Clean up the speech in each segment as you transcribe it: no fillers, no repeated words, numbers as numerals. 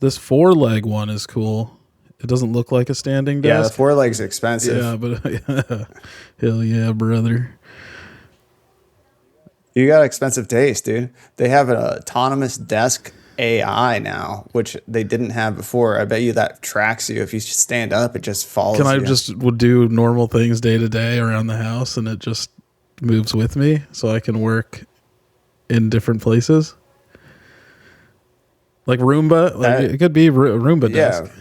This 4-leg one is cool. It doesn't look like a standing desk. Yeah, the 4 legs expensive. Yeah, but hell yeah, brother. You got expensive taste, dude. They have an autonomous desk AI now, which they didn't have before. I bet you that tracks you. If you stand up, it just follows you. Can I just do normal things day to day around the house and it just moves with me so I can work in different places? Like Roomba? It could be a Roomba desk. Yeah.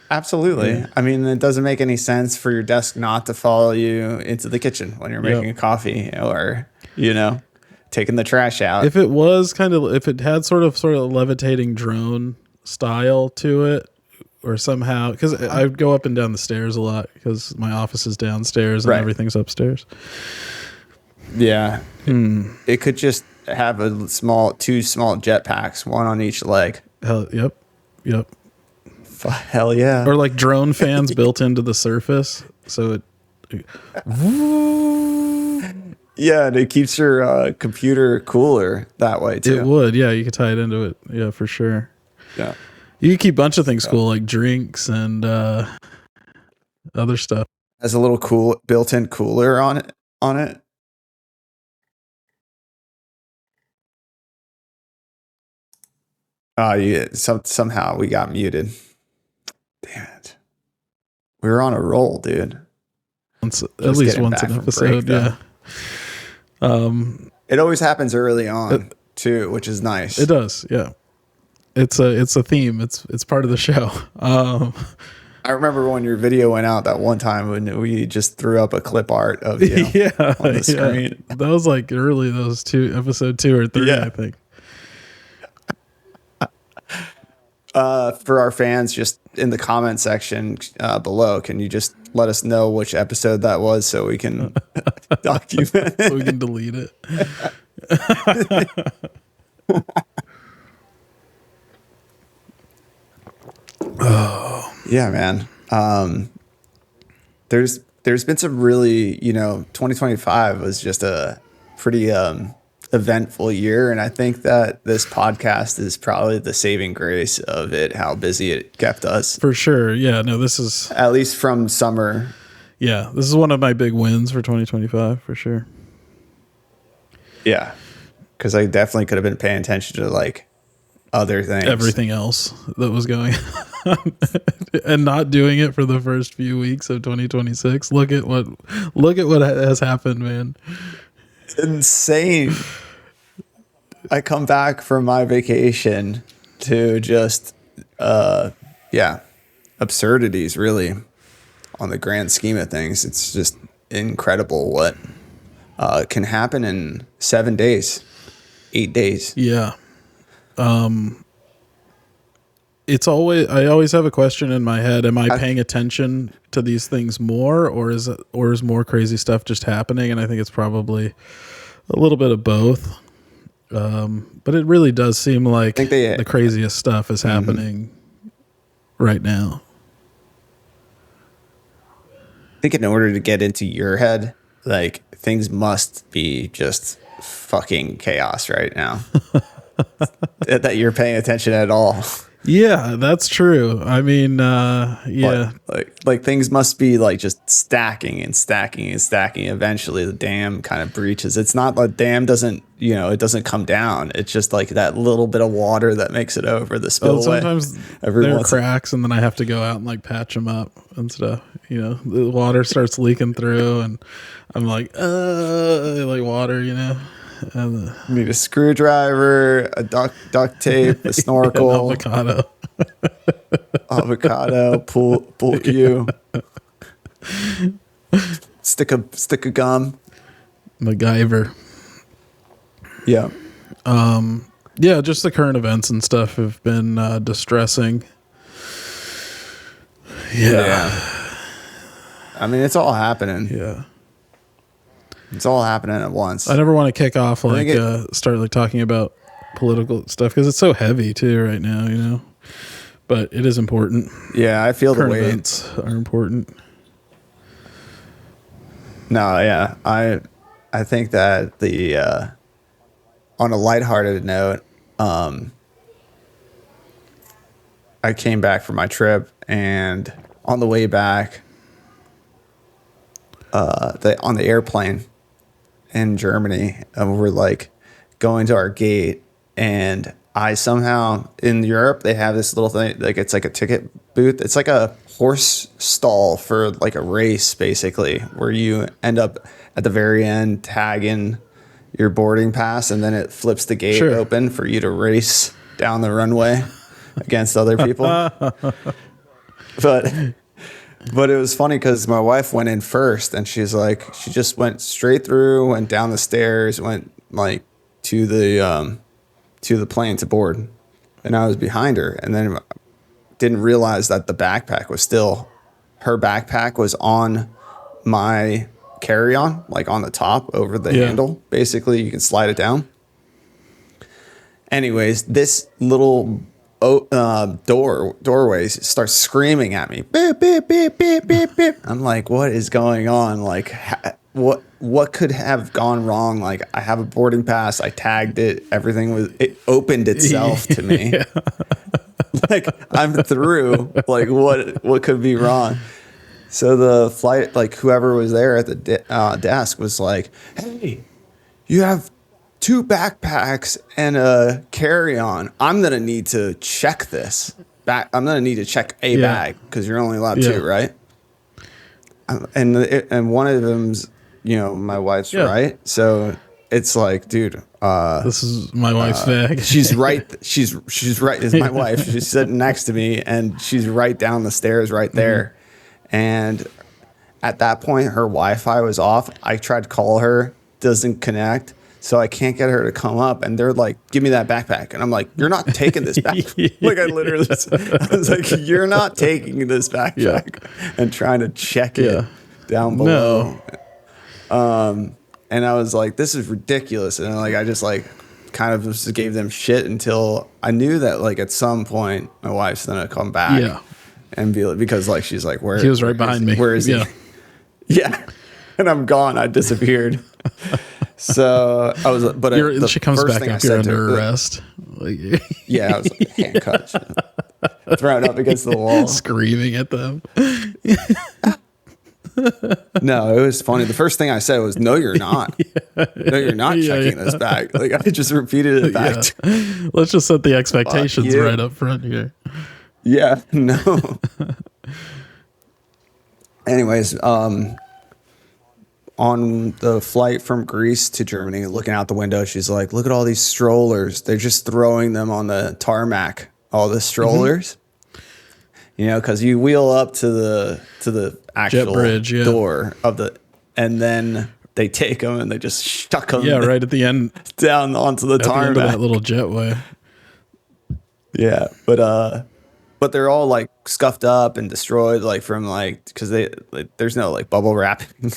Absolutely. Yeah. I mean, it doesn't make any sense for your desk not to follow you into the kitchen when you're making a coffee or, taking the trash out. If it was if it had sort of levitating drone style to it, or somehow, because I go up and down the stairs a lot because my office is downstairs and everything's upstairs. Yeah. It could just have two small jetpacks, one on each leg. Yep. Hell yeah. Or like drone fans built into the surface. So yeah, and it keeps your computer cooler that way too. It would, yeah. You could tie it into it, yeah, for sure. Yeah, you could keep a bunch of things cool, like drinks and other stuff. Has a little cool built-in cooler on it. Somehow we got muted. Damn it. We were on a roll, dude. At least once an episode, yeah. It always happens early on too, which is nice. It does, yeah. It's a theme. It's part of the show. I remember when your video went out that one time when we just threw up a clip art of you on the screen. That was like early, episode 2 or 3, I think. For our fans, just in the comment section below, can you just let us know which episode that was so we can document it? So we can delete it. Oh yeah, man. There's been some really, 2025 was just a pretty eventful year, and I think that this podcast is probably the saving grace of it, how busy it kept us. For sure. Yeah, no, this is at least from summer. Yeah, this is one of my big wins for 2025 for sure. Yeah, because I definitely could have been paying attention to like other things, everything else that was going on and not doing it for the first few weeks of 2026. Look at what has happened, man. It's insane. I come back from my vacation to just absurdities, really, on the grand scheme of things. It's just incredible what can happen in 7 days, 8 days. Yeah. I always have a question in my head. Am I paying attention to these things more, or is more crazy stuff just happening? And I think it's probably a little bit of both. But it really does seem like the craziest stuff is happening right now. I think in order to get into your head, like, things must be just fucking chaos right now. That you're paying attention at all. Yeah, that's true. I mean, yeah. Like things must be like just stacking and stacking and stacking. Eventually the dam kind of breaches. It's not the dam doesn't, it doesn't come down. It's just like that little bit of water that makes it over the spillway. Sometimes there are cracks and then I have to go out and like patch them up and stuff. The water starts leaking through and I'm like water, You need a screwdriver, a duct tape, a snorkel, avocado, pool cue, stick of gum, MacGyver. Yeah. Yeah, just the current events and stuff have been distressing. Yeah. I mean, it's all happening. Yeah. It's all happening at once. I never want to kick off start talking about political stuff because it's so heavy too right now, But it is important. Yeah, I feel current the weight. Events are important. No, yeah, I think that the on a lighthearted note, I came back from my trip, and on the way back, on the airplane in Germany, we're like going to our gate, and I somehow, in Europe, they have this little thing, like it's like a ticket booth. It's like a horse stall for like a race, basically, where you end up at the very end tagging your boarding pass, and then it flips the gate open for you to race down the runway against other people. But it was funny because my wife went in first, and she's like, she just went straight through, went down the stairs, went like to the plane to board, and I was behind her, and then didn't realize that the backpack was still, her backpack was on my carry-on, like on the top over the handle. Basically, you can slide it down. Anyways, this little doorway starts screaming at me. Beep, beep, beep, beep, beep, beep. I'm like, what is going on? Like, what could have gone wrong? Like, I have a boarding pass. I tagged it. It opened itself to me. Like, I'm through. Like, what could be wrong? So the flight, like whoever was there at the desk was like, hey, you have 2 backpacks and a carry-on. I'm going to need to check this. I'm going to need to check a bag because you're only allowed 2, right? And one of them's, my wife's right. So it's like, dude, this is my wife's bag. She's right. She's right. It's my wife. She's sitting next to me, and she's right down the stairs right there. Mm-hmm. And at that point, her Wi-Fi was off. I tried to call her, doesn't connect. So I can't get her to come up. And they're like, give me that backpack. And I'm like, you're not taking this back. Like, I was like, you're not taking this backpack. And trying to check it down below. No. And I was like, this is ridiculous. And I just like kind of just gave them shit until I knew that like at some point my wife's going to come back. Yeah. And be like, because like, she's like, where? He was right behind me. Where is he? Yeah. And I'm gone. I disappeared. So I was, but she comes back up. You're under arrest. Yeah. I was like, handcuffed, thrown up against the wall, screaming at them. No, it was funny. The first thing I said was, no, you're not. No, you're not checking this bag. Like, I just repeated it back. Let's just set the expectations right up front here. Yeah, no. Anyways, on the flight from Greece to Germany, looking out the window, she's like, look at all these strollers. They're just throwing them on the tarmac, all the strollers. Mm-hmm. Because you wheel up to the actual bridge, door of and then they take them and they just stuck them. Yeah, right at the end. Down onto the tarmac. The end of that little jetway. Yeah, but they're all like scuffed up and destroyed, like from because there's no like bubble wrapping,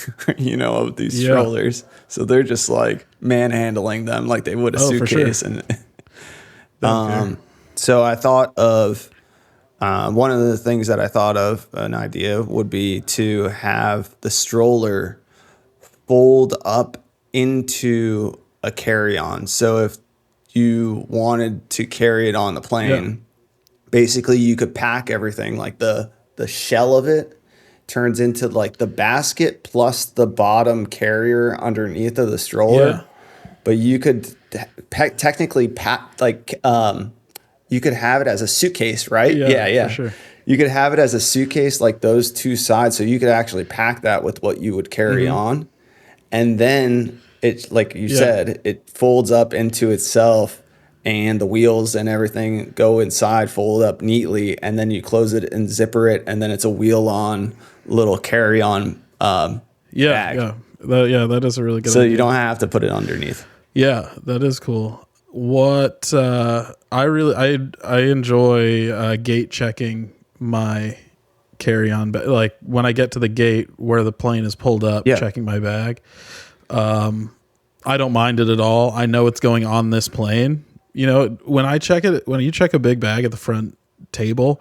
of these strollers. So they're just like manhandling them like they would a suitcase. For sure. And so I thought of one of the things that I thought of an idea would be to have the stroller fold up into a carry-on. So if you wanted to carry it on the plane. Basically, you could pack everything, like the shell of it turns into like the basket plus the bottom carrier underneath of the stroller. Yeah. But you could technically you could have it as a suitcase, right? Yeah. For sure. You could have it as a suitcase, like those 2 sides. So you could actually pack that with what you would carry on. And then it, like you said, it folds up into itself. And the wheels and everything go inside, fold up neatly, and then you close it and zipper it, and then it's a wheel-on little carry-on bag. Yeah, that is a really good idea. So you don't have to put it underneath. Yeah, that is cool. What I enjoy gate checking my carry-on, but like when I get to the gate where the plane is pulled up, checking my bag. I don't mind it at all. I know it's going on this plane. When you check a big bag at the front table,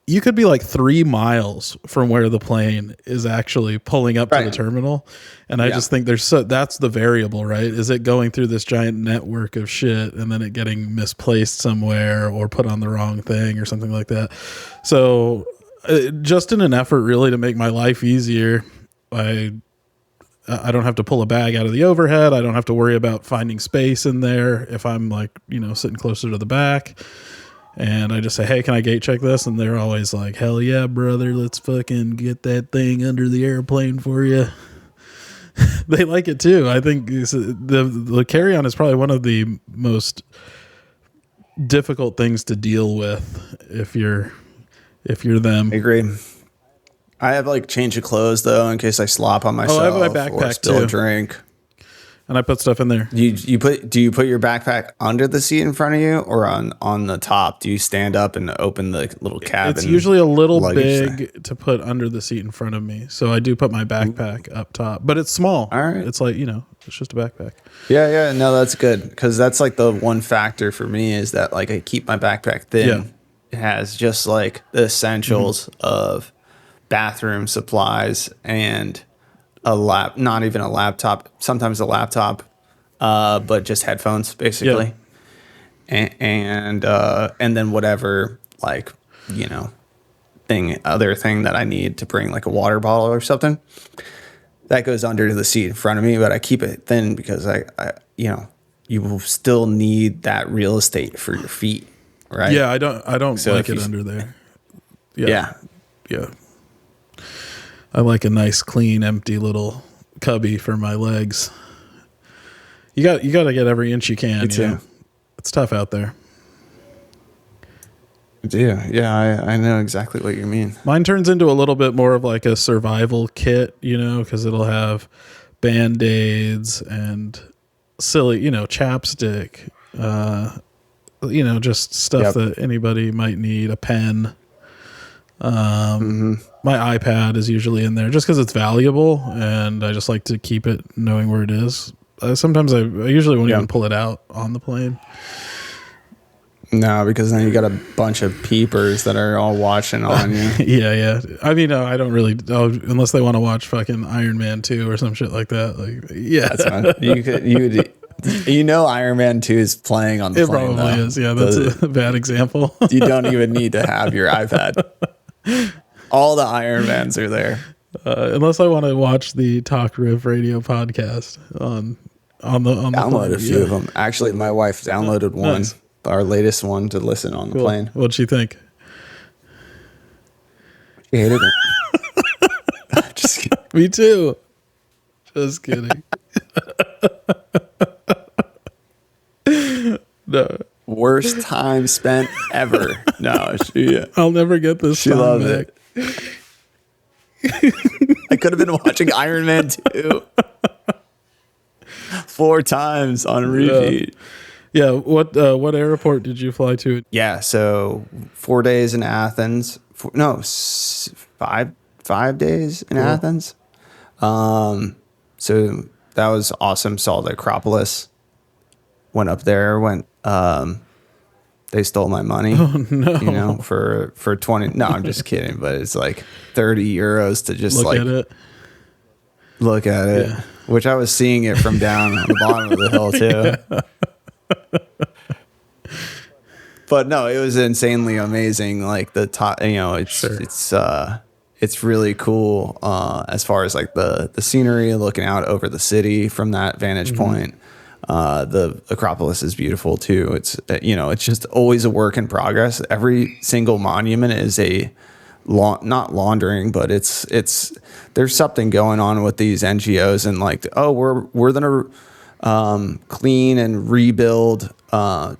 you could be like 3 miles from where the plane is actually pulling up to the terminal. And I just think that's the variable, right? Is it going through this giant network of shit and then it getting misplaced somewhere or put on the wrong thing or something like that? So just in an effort really to make my life easier, I don't have to pull a bag out of the overhead. I don't have to worry about finding space in there if I'm like, sitting closer to the back. And I just say, hey, can I gate check this? And they're always like, hell yeah, brother. Let's fucking get that thing under the airplane for you. They like it too. I think the carry-on is probably one of the most difficult things to deal with if you're them. I agree. I have like change of clothes though, in case I slop on myself. I have my backpack or spill too. A drink. And I put stuff in there. Do you put your backpack under the seat in front of you or on the top? Do you stand up and open the little cabin? It's usually a little big thing to put under the seat in front of me. So I do put my backpack up top, but it's small. All right. It's like, it's just a backpack. Yeah. No, that's good. Because that's like the one factor for me is that like I keep my backpack thin. Yeah. It has just like the essentials of bathroom supplies and not even a laptop, sometimes a laptop, but just headphones basically. Yeah. And then whatever, like, other thing that I need to bring, like a water bottle or something that goes under the seat in front of me, but I keep it thin because I you will still need that real estate for your feet. Right. Yeah. I don't like it under there. Yeah. I like a nice, clean, empty little cubby for my legs. You got to get every inch you can. It's tough out there. Yeah, I know exactly what you mean. Mine turns into a little bit more of like a survival kit, because it'll have Band-Aids and silly, chapstick, just stuff that anybody might need, a pen. My iPad is usually in there just because it's valuable and I just like to keep it knowing where it is. Sometimes I usually won't even pull it out on the plane. No, because then you got a bunch of peepers that are all watching on you. Yeah. I mean, I don't really, unless they want to watch fucking Iron Man 2 or some shit like that. Like, yeah. That's fine. Iron Man 2 is playing on the plane. It probably is. Yeah, that's a bad example. You don't even need to have your iPad. All the Iron Mans are there. Unless I want to watch the Talk Riff Radio podcast on the download a few of them. Actually, my wife downloaded one, our latest one, to listen on the plane. What'd she think? She hated it. Just kidding. Me too. Just kidding. No. Worst time spent ever. No, I'll never get this. She loved it. I could have been watching Iron Man 2 4 times on repeat. Yeah. What airport did you fly to? Yeah. So 4 days in Athens. 5 days in Athens. So that was awesome. Saw the Acropolis. Went up there. They stole my money. Oh no! For 20. No, I'm just kidding. But it's like 30 euros to just look at it. Look at it. Yeah. Which I was seeing it from down on the bottom of the hill too. Yeah. But no, it was insanely amazing. Like the top, it's really cool as far as like the scenery, looking out over the city from that vantage point. The Acropolis is beautiful too. It's it's just always a work in progress. Every single monument is not laundering, but it's there's something going on with these NGOs and like, we're gonna clean and rebuild the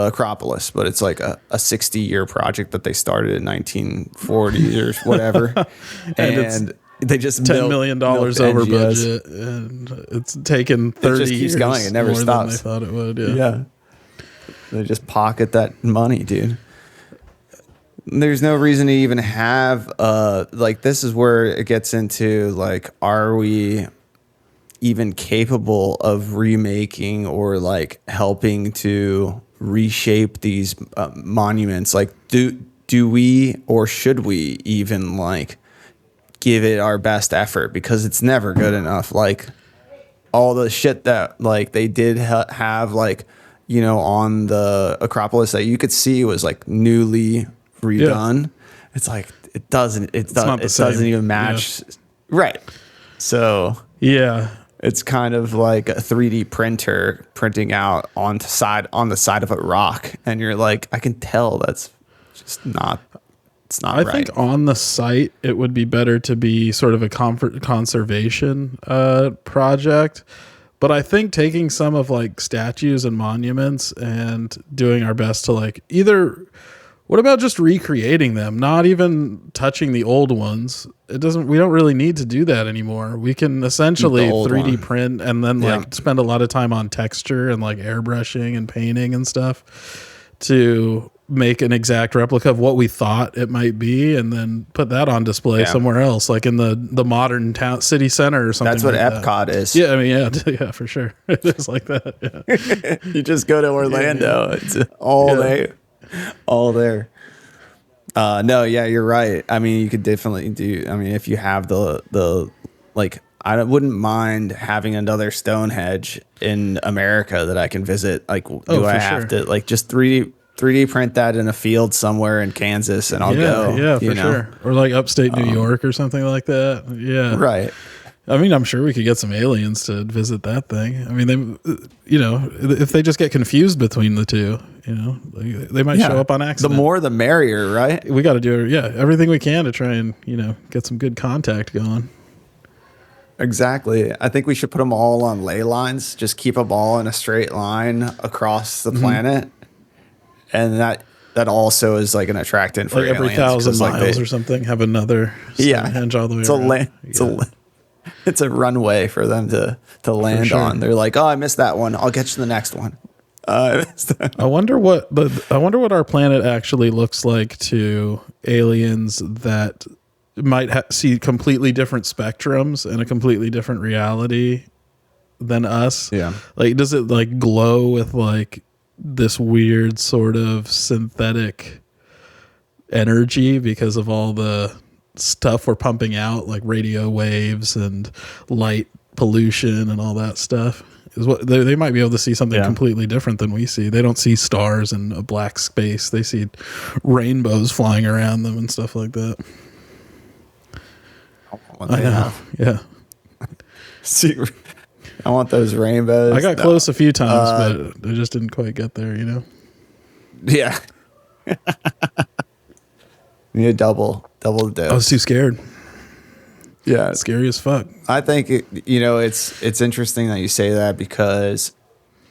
Acropolis, but it's like a 60-year project that they started in 1940 or whatever, and they just $10 million over budget, and it's taken 30 it just keeps years going. It never more stops. Than they thought it would. Yeah, they just pocket that money, dude. There's no reason to even have this is where it gets into like, are we even capable of remaking or like helping to reshape these monuments? Like, do do we or should we even like give it our best effort? Because it's never good enough. Like all the shit that like they did have like, you know, on the Acropolis that you could see was like newly redone. It's like it doesn't even match. Yeah. Right. So yeah, it's kind of like a 3D printer printing out on the side of a rock, and you're like, I can tell that's just not. It's not. I think on the site it would be better to be sort of a conservation project, but I think taking some of like statues and monuments and doing our best to like either. What about just recreating them? Not even touching the old ones. We don't really need to do that anymore. We can essentially 3D print and then like spend a lot of time on texture and like airbrushing and painting and stuff to make an exact replica of what we thought it might be, and then put that on display somewhere else, like in the modern town city center or something. That's what Epcot is. Yeah, I mean, yeah, for sure. It is like that. Yeah. You just go to Orlando. Yeah. It's all there. All there. No, yeah, you're right. I mean, you could definitely do. I mean, if you have the like, I wouldn't mind having another Stonehenge in America that I can visit. Like, do I have to like just 3D print that in a field somewhere in Kansas and I'll go? Yeah, for sure. Or like upstate New York or something like that. Yeah, right. I mean, I'm sure we could get some aliens to visit that thing. I mean, they, you know, if they just get confused between the two, you know, they might show up on accident. The more, the merrier, right? We got to do, everything we can to try and, you know, get some good contact going. Exactly. I think we should put them all on ley lines. Just keep them all in a straight line across the planet, and that also is like an attractant for like every aliens, 1,000 miles or something. Have another Stonehenge all the way around. It's a runway for them to land on. They're like, oh, I missed that one. I'll get you the next one. I wonder what our planet actually looks like to aliens that might see completely different spectrums and a completely different reality than us. Yeah. Like, does it like glow with like this weird sort of synthetic energy because of all the stuff we're pumping out, like radio waves and light pollution and all that stuff? Is what they might be able to see something completely different than we see. They don't see stars in a black space. They see rainbows flying around them and stuff like that. I know. Yeah. See, I want those rainbows. I got close a few times, but I just didn't quite get there, you know? Yeah. Need a double dose. I was too scared. Yeah. It's scary as fuck. I think, it's interesting that you say that because,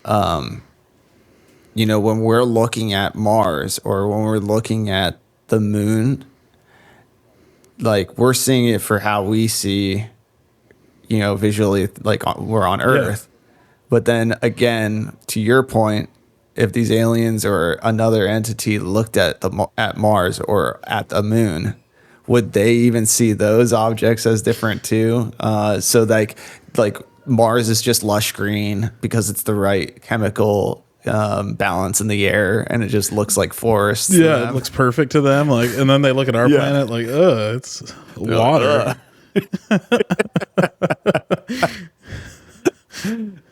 you know, when we're looking at Mars or when we're looking at the moon, like we're seeing it for how we see, you know, visually, like we're on Earth. Yeah. But then again, to your point, if these aliens or another entity looked at Mars or at the moon, would they even see those objects as different too? So like Mars is just lush green because it's the right chemical balance in the air, and it just looks like forest. Yeah, it looks perfect to them. Like, and then they look at our planet like, it's water.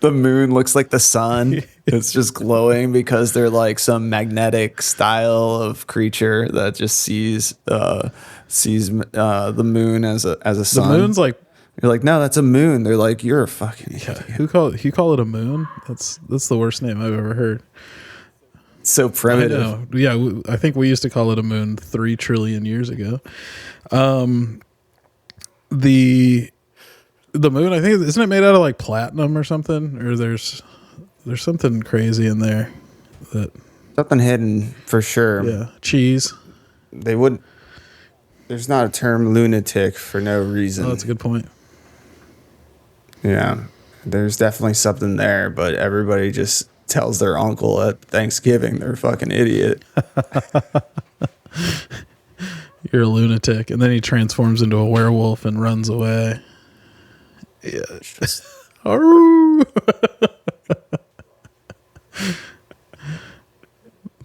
The moon looks like the sun. It's just glowing because they're like some magnetic style of creature that just sees the moon as a sun. The moon's like, you're like, no, that's a moon. They're like, you're a fucking idiot. Who call it a moon? That's the worst name I've ever heard. It's so primitive. I know. Yeah, I think we used to call it a moon 3 trillion years ago. The moon, I think, isn't it made out of like platinum or something? Or there's something crazy in there that something hidden for sure. Yeah, cheese. There's not a term lunatic for no reason. Oh, that's a good point. Yeah, there's definitely something there, but everybody just tells their uncle at Thanksgiving they're a fucking idiot. You're a lunatic, and then he transforms into a werewolf and runs away. Yeah. It's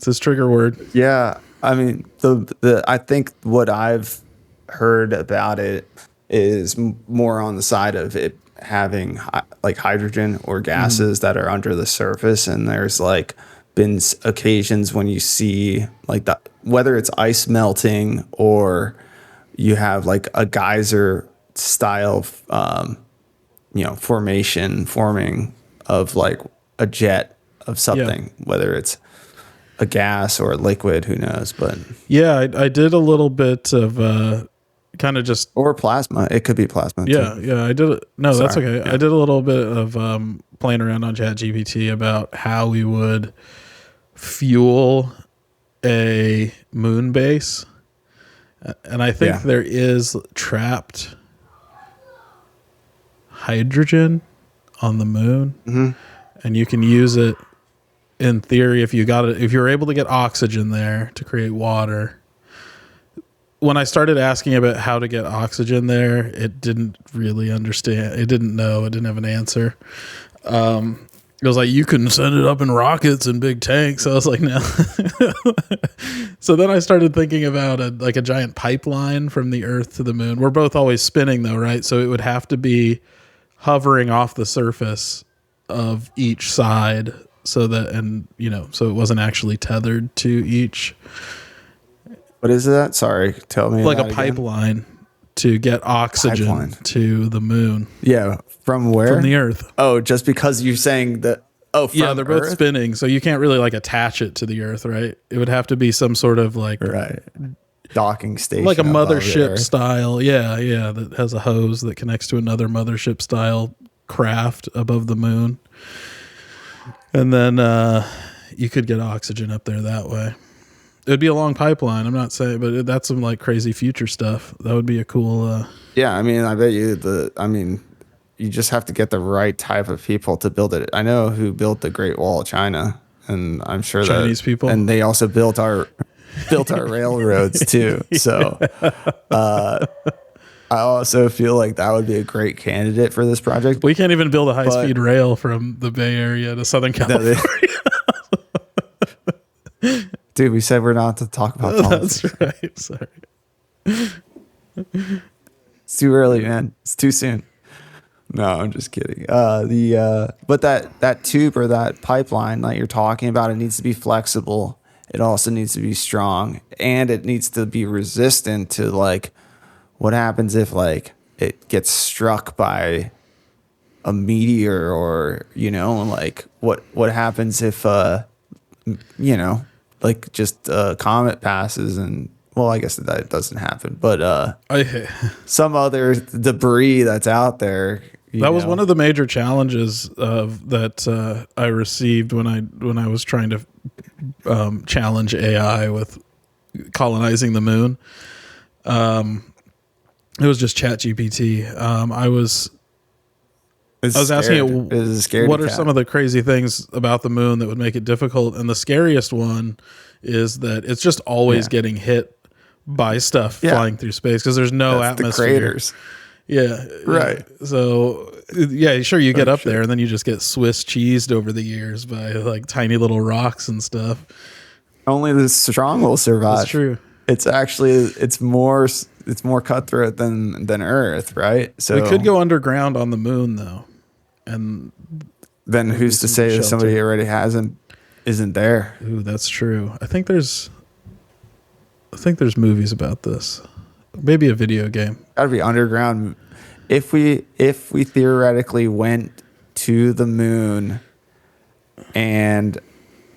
his trigger word. Yeah. I mean, I think what I've heard about it is more on the side of it having like hydrogen or gases that are under the surface, and there's like been occasions when you see like whether it's ice melting or you have like a geyser style forming of like a jet of something, whether it's a gas or a liquid, who knows. But yeah, I did a little bit of kind of just, or plasma. It could be plasma yeah too. yeah I did. No, Sorry. that's okay. I did a little bit of playing around on ChatGPT about how we would fuel a moon base, and I think there is trapped hydrogen on the moon, and you can use it in theory if you're able to get oxygen there to create water. When I started asking about how to get oxygen there, it didn't really understand. It didn't know. It didn't have an answer. It was like, you can send it up in rockets and big tanks. I was like, no. So then I started thinking about a giant pipeline from the Earth to the moon. We're both always spinning though, right? So it would have to be hovering off the surface of each side so it wasn't actually tethered to each. What is that? Sorry, tell me. Like a pipeline to get oxygen to the moon. Yeah, from where? From the Earth. Oh, just because you're saying that. Oh, from they're both Earth? spinning, so you can't really like attach it to the Earth, right? It would have to be some sort of like docking station, like a mothership style. Yeah, that has a hose that connects to another mothership style craft above the moon, and then you could get oxygen up there that way. It would be a long pipeline. I'm not saying, but that's some like crazy future stuff. That would be a cool. Yeah, I mean, I bet you you just have to get the right type of people to build it. I know who built the Great Wall of China, and I'm sure Chinese people, and they also built our railroads too. So, I also feel like that would be a great candidate for this project. We can't even build a high-speed rail from the Bay Area to Southern California. Dude, we said we're not to talk about politics. That's right. Sorry. It's too early, man. It's too soon. No, I'm just kidding. But that tube or that pipeline that you're talking about, it needs to be flexible. It also needs to be strong, and it needs to be resistant to like what happens if like it gets struck by a meteor, or like what happens if like just a comet passes, and well, I guess that doesn't happen, but some other debris that's out there. That was one of the major challenges that I received when I was trying to challenge AI with colonizing the moon. It was just ChatGPT. I was asking it, what are some of the crazy things about the moon that would make it difficult? And the scariest one is that it's just always getting hit by stuff flying through space because there's no atmosphere. The craters. Yeah. Right. So, sure, you get up there and then you just get Swiss cheesed over the years by like tiny little rocks and stuff. Only the strong will survive. That's true. It's actually, it's more cutthroat than Earth, right? So we could go underground on the moon though. And then who's to say that somebody already isn't there? Ooh, that's true. I think there's movies about this. Maybe a video game. Gotta be underground. If we theoretically went to the moon, and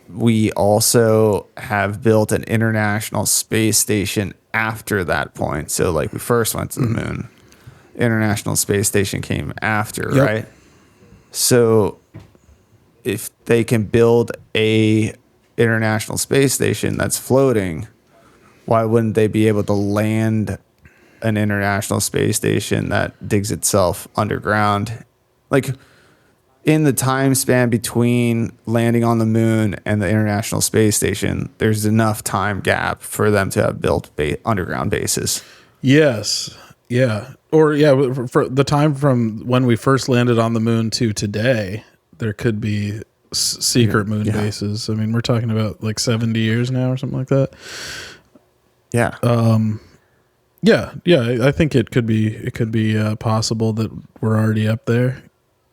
we also have built an international space station after that point. So like we first went to the moon, International Space Station came after, right? So if they can build a international space station that's floating, why wouldn't they be able to land an international space station that digs itself underground? Like in the time span between landing on the moon and the International Space Station, there's enough time gap for them to have built underground bases. Yes. Yeah. Or for the time from when we first landed on the moon to today, there could be secret moon bases. I mean, we're talking about like 70 years now or something like that. Yeah. Yeah. I think it could be possible that we're already up there.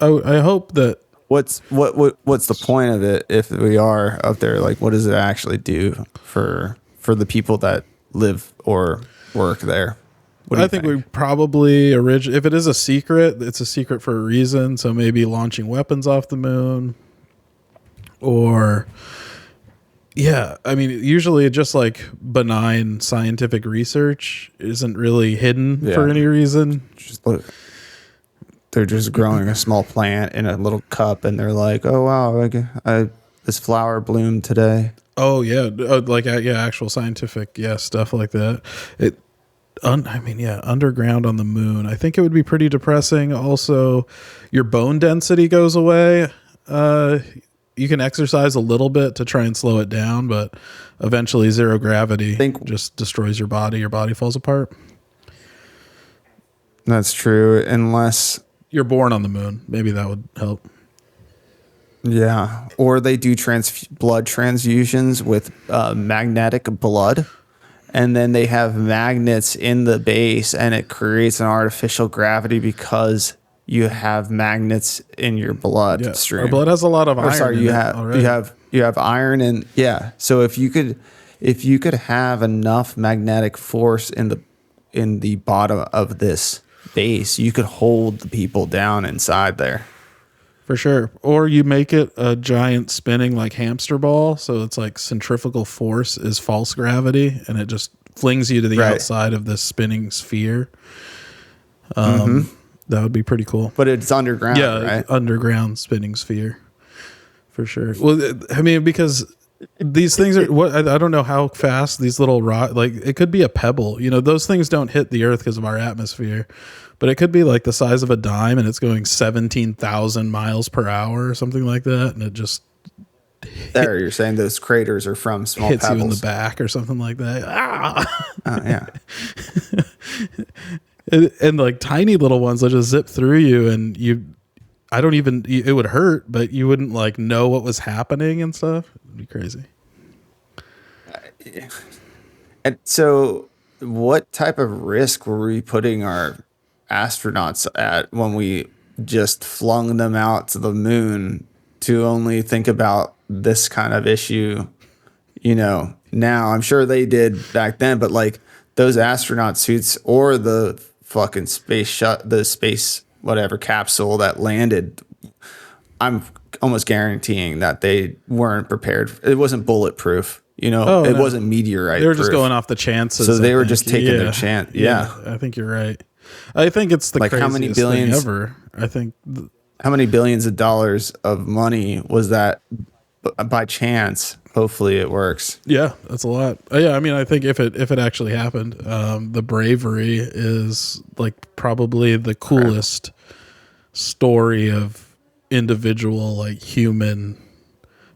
I hope that. What's the point of it if we are up there? Like, what does it actually do for the people that live or work there? What do you think? We probably if it is a secret, it's a secret for a reason. So maybe launching weapons off the moon, or I mean, usually just like benign scientific research isn't really hidden for any reason. Just look. They're just growing a small plant in a little cup, and they're like, "Oh wow, this flower bloomed today." Oh yeah, actual scientific stuff like that. Underground on the moon. I think it would be pretty depressing. Also, your bone density goes away. You can exercise a little bit to try and slow it down, but eventually zero gravity just destroys your body. Your body falls apart. That's true, unless you're born on the moon. Maybe that would help. Yeah. Or they do blood transfusions with magnetic blood. And then they have magnets in the base, and it creates an artificial gravity because you have magnets in your blood stream. Our blood has a lot of iron. You have iron, and So if you could have enough magnetic force in the bottom of this base, you could hold the people down inside there. For sure. Or you make it a giant spinning like hamster ball, so it's like centrifugal force is false gravity, and it just flings you to the outside of this spinning sphere. That would be pretty cool. But it's underground, right? Underground spinning sphere. For sure. Well, I mean, because these things are I don't know how fast these little it could be a pebble. You know, those things don't hit the earth because of our atmosphere. But it could be like the size of a dime, and it's going 17,000 miles per hour or something like that, and it just you're saying those craters are from small hits pebbles. You in the back or something like that. Yeah. and like tiny little ones that just zip through you, and it would hurt, but you wouldn't like know what was happening and stuff. It'd be crazy. And so, what type of risk were we putting our astronauts at when we just flung them out to the moon to only think about this kind of issue? You know, now I'm sure they did back then, but like those astronaut suits or the fucking space whatever capsule that landed, I'm almost guaranteeing that they weren't prepared. It wasn't bulletproof. You know, it wasn't meteorite. They were just going off the chances. So they were just taking their chance. Yeah, I think you're right. I think it's the craziest how many billions thing ever. I think how many billions of dollars of money was that by chance? Hopefully it works. Yeah, that's a lot. I mean, I think if it actually happened, the bravery is like probably the coolest story of individual like human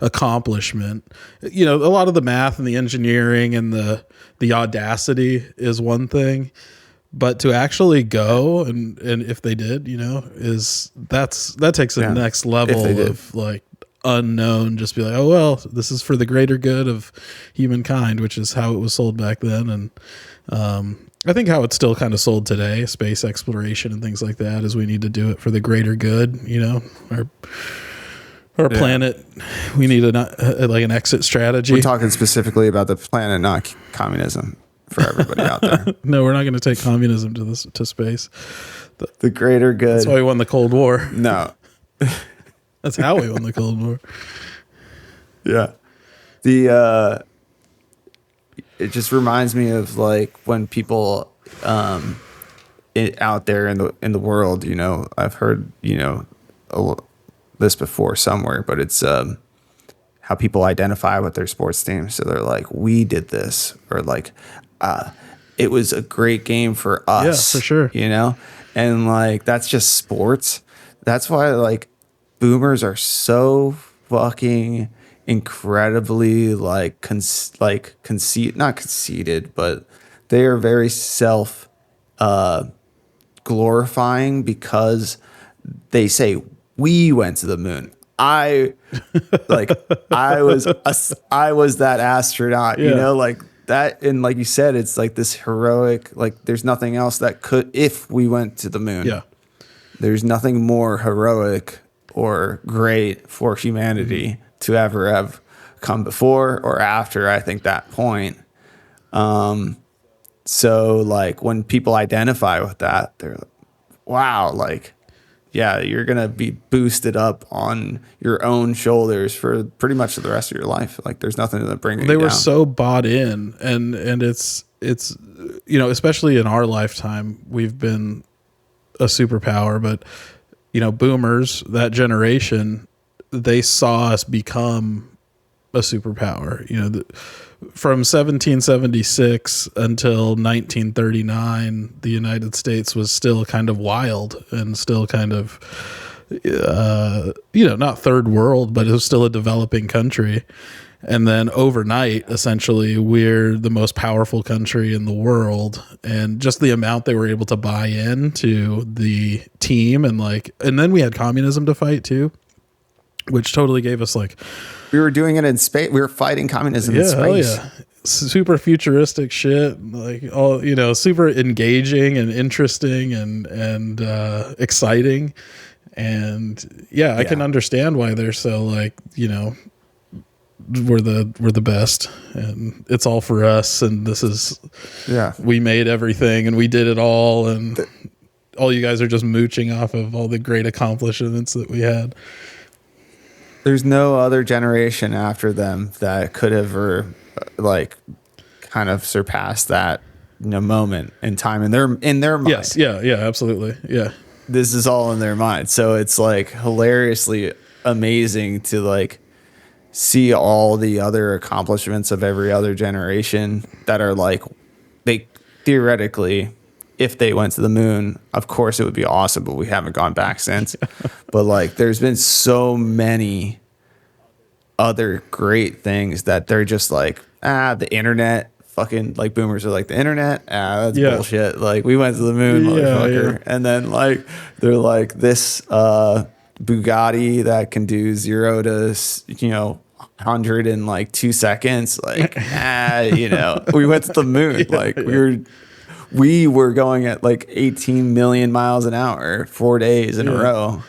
accomplishment. You know, a lot of the math and the engineering and the audacity is one thing. But to actually go and if they did, you know, that takes a next level of like unknown. Just be like, oh well, this is for the greater good of humankind, which is how it was sold back then, and I think how it's still kind of sold today, space exploration and things like that, is we need to do it for the greater good. You know, our planet, we need like an exit strategy. We're talking specifically about the planet, not communism. For everybody out there. No, we're not going to take communism to space. The greater good. That's why we won the Cold War. No. That's how we won the Cold War. Yeah. It just reminds me of like when people out there in the world, you know, I've heard, you know, this before somewhere, but it's how people identify with their sports teams. So they're like, we did this, or like, it was a great game for us. Yeah, for sure. You know? And like, that's just sports. That's why like boomers are so fucking incredibly like, not conceited, but they are very glorifying because they say, we went to the moon. I was that astronaut, you know, like that, and like you said, it's like this heroic, like there's nothing else that could, if we went to the moon. Yeah. There's nothing more heroic or great for humanity to ever have come before or after, I think, that point. So like when people identify with that, they're like, wow, like, yeah, you're going to be boosted up on your own shoulders for pretty much the rest of your life. Like there's nothing to bring you down. They were so bought in, and it's, you know, especially in our lifetime, we've been a superpower, but you know, boomers, that generation, they saw us become a superpower. You know, from 1776 until 1939, the United States was still kind of wild and still kind of, you know, not third world, but it was still a developing country. And then overnight, essentially, we're the most powerful country in the world. And just the amount they were able to buy into the team, and then we had communism to fight too, which totally gave us like, we were doing it in space. We were fighting communism in space. Hell yeah. Super futuristic shit, like all, you know, super engaging and interesting and exciting. And yeah, I can understand why they're so like, you know, we're the best and it's all for us. And this is, we made everything and we did it all. And all you guys are just mooching off of all the great accomplishments that we had. There's no other generation after them that could have like kind of surpassed that, you know, moment in time in their mind. Yes. Yeah, absolutely. Yeah. This is all in their mind. So it's like hilariously amazing to like see all the other accomplishments of every other generation that are like, they theoretically, if they went to the moon, of course it would be awesome, but we haven't gone back since. But like, there's been so many other great things that they're just like, the internet, fucking like boomers are like, the internet, that's bullshit. Like we went to the moon, motherfucker. Yeah. And then like, they're like this Bugatti that can do 0 to, you know, 100 in like 2 seconds. Like, you know, we went to the moon. We were going at like 18 million miles an hour, 4 days in a row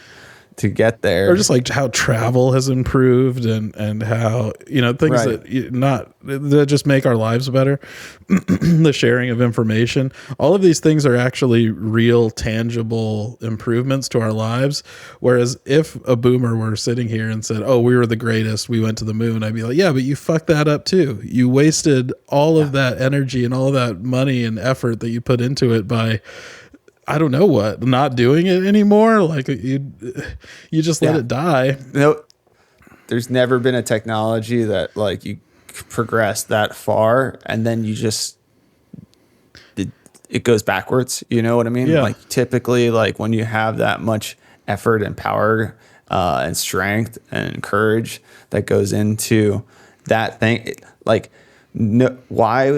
to get there. Or just like how travel has improved and how, you know, things that just make our lives better. The sharing of information, all of these things are actually real tangible improvements to our lives. Whereas if a boomer were sitting here and said, oh, we were the greatest, we went to the moon, I'd be like, yeah, but you fucked that up too. You wasted all of that energy and all of that money and effort that you put into it by, I don't know what, not doing it anymore. Like you just let it die. No, there's never been a technology that like you progress that far and then you just, it goes backwards. You know what I mean? Yeah. Like typically like when you have that much effort and power and strength and courage that goes into that thing, like no, why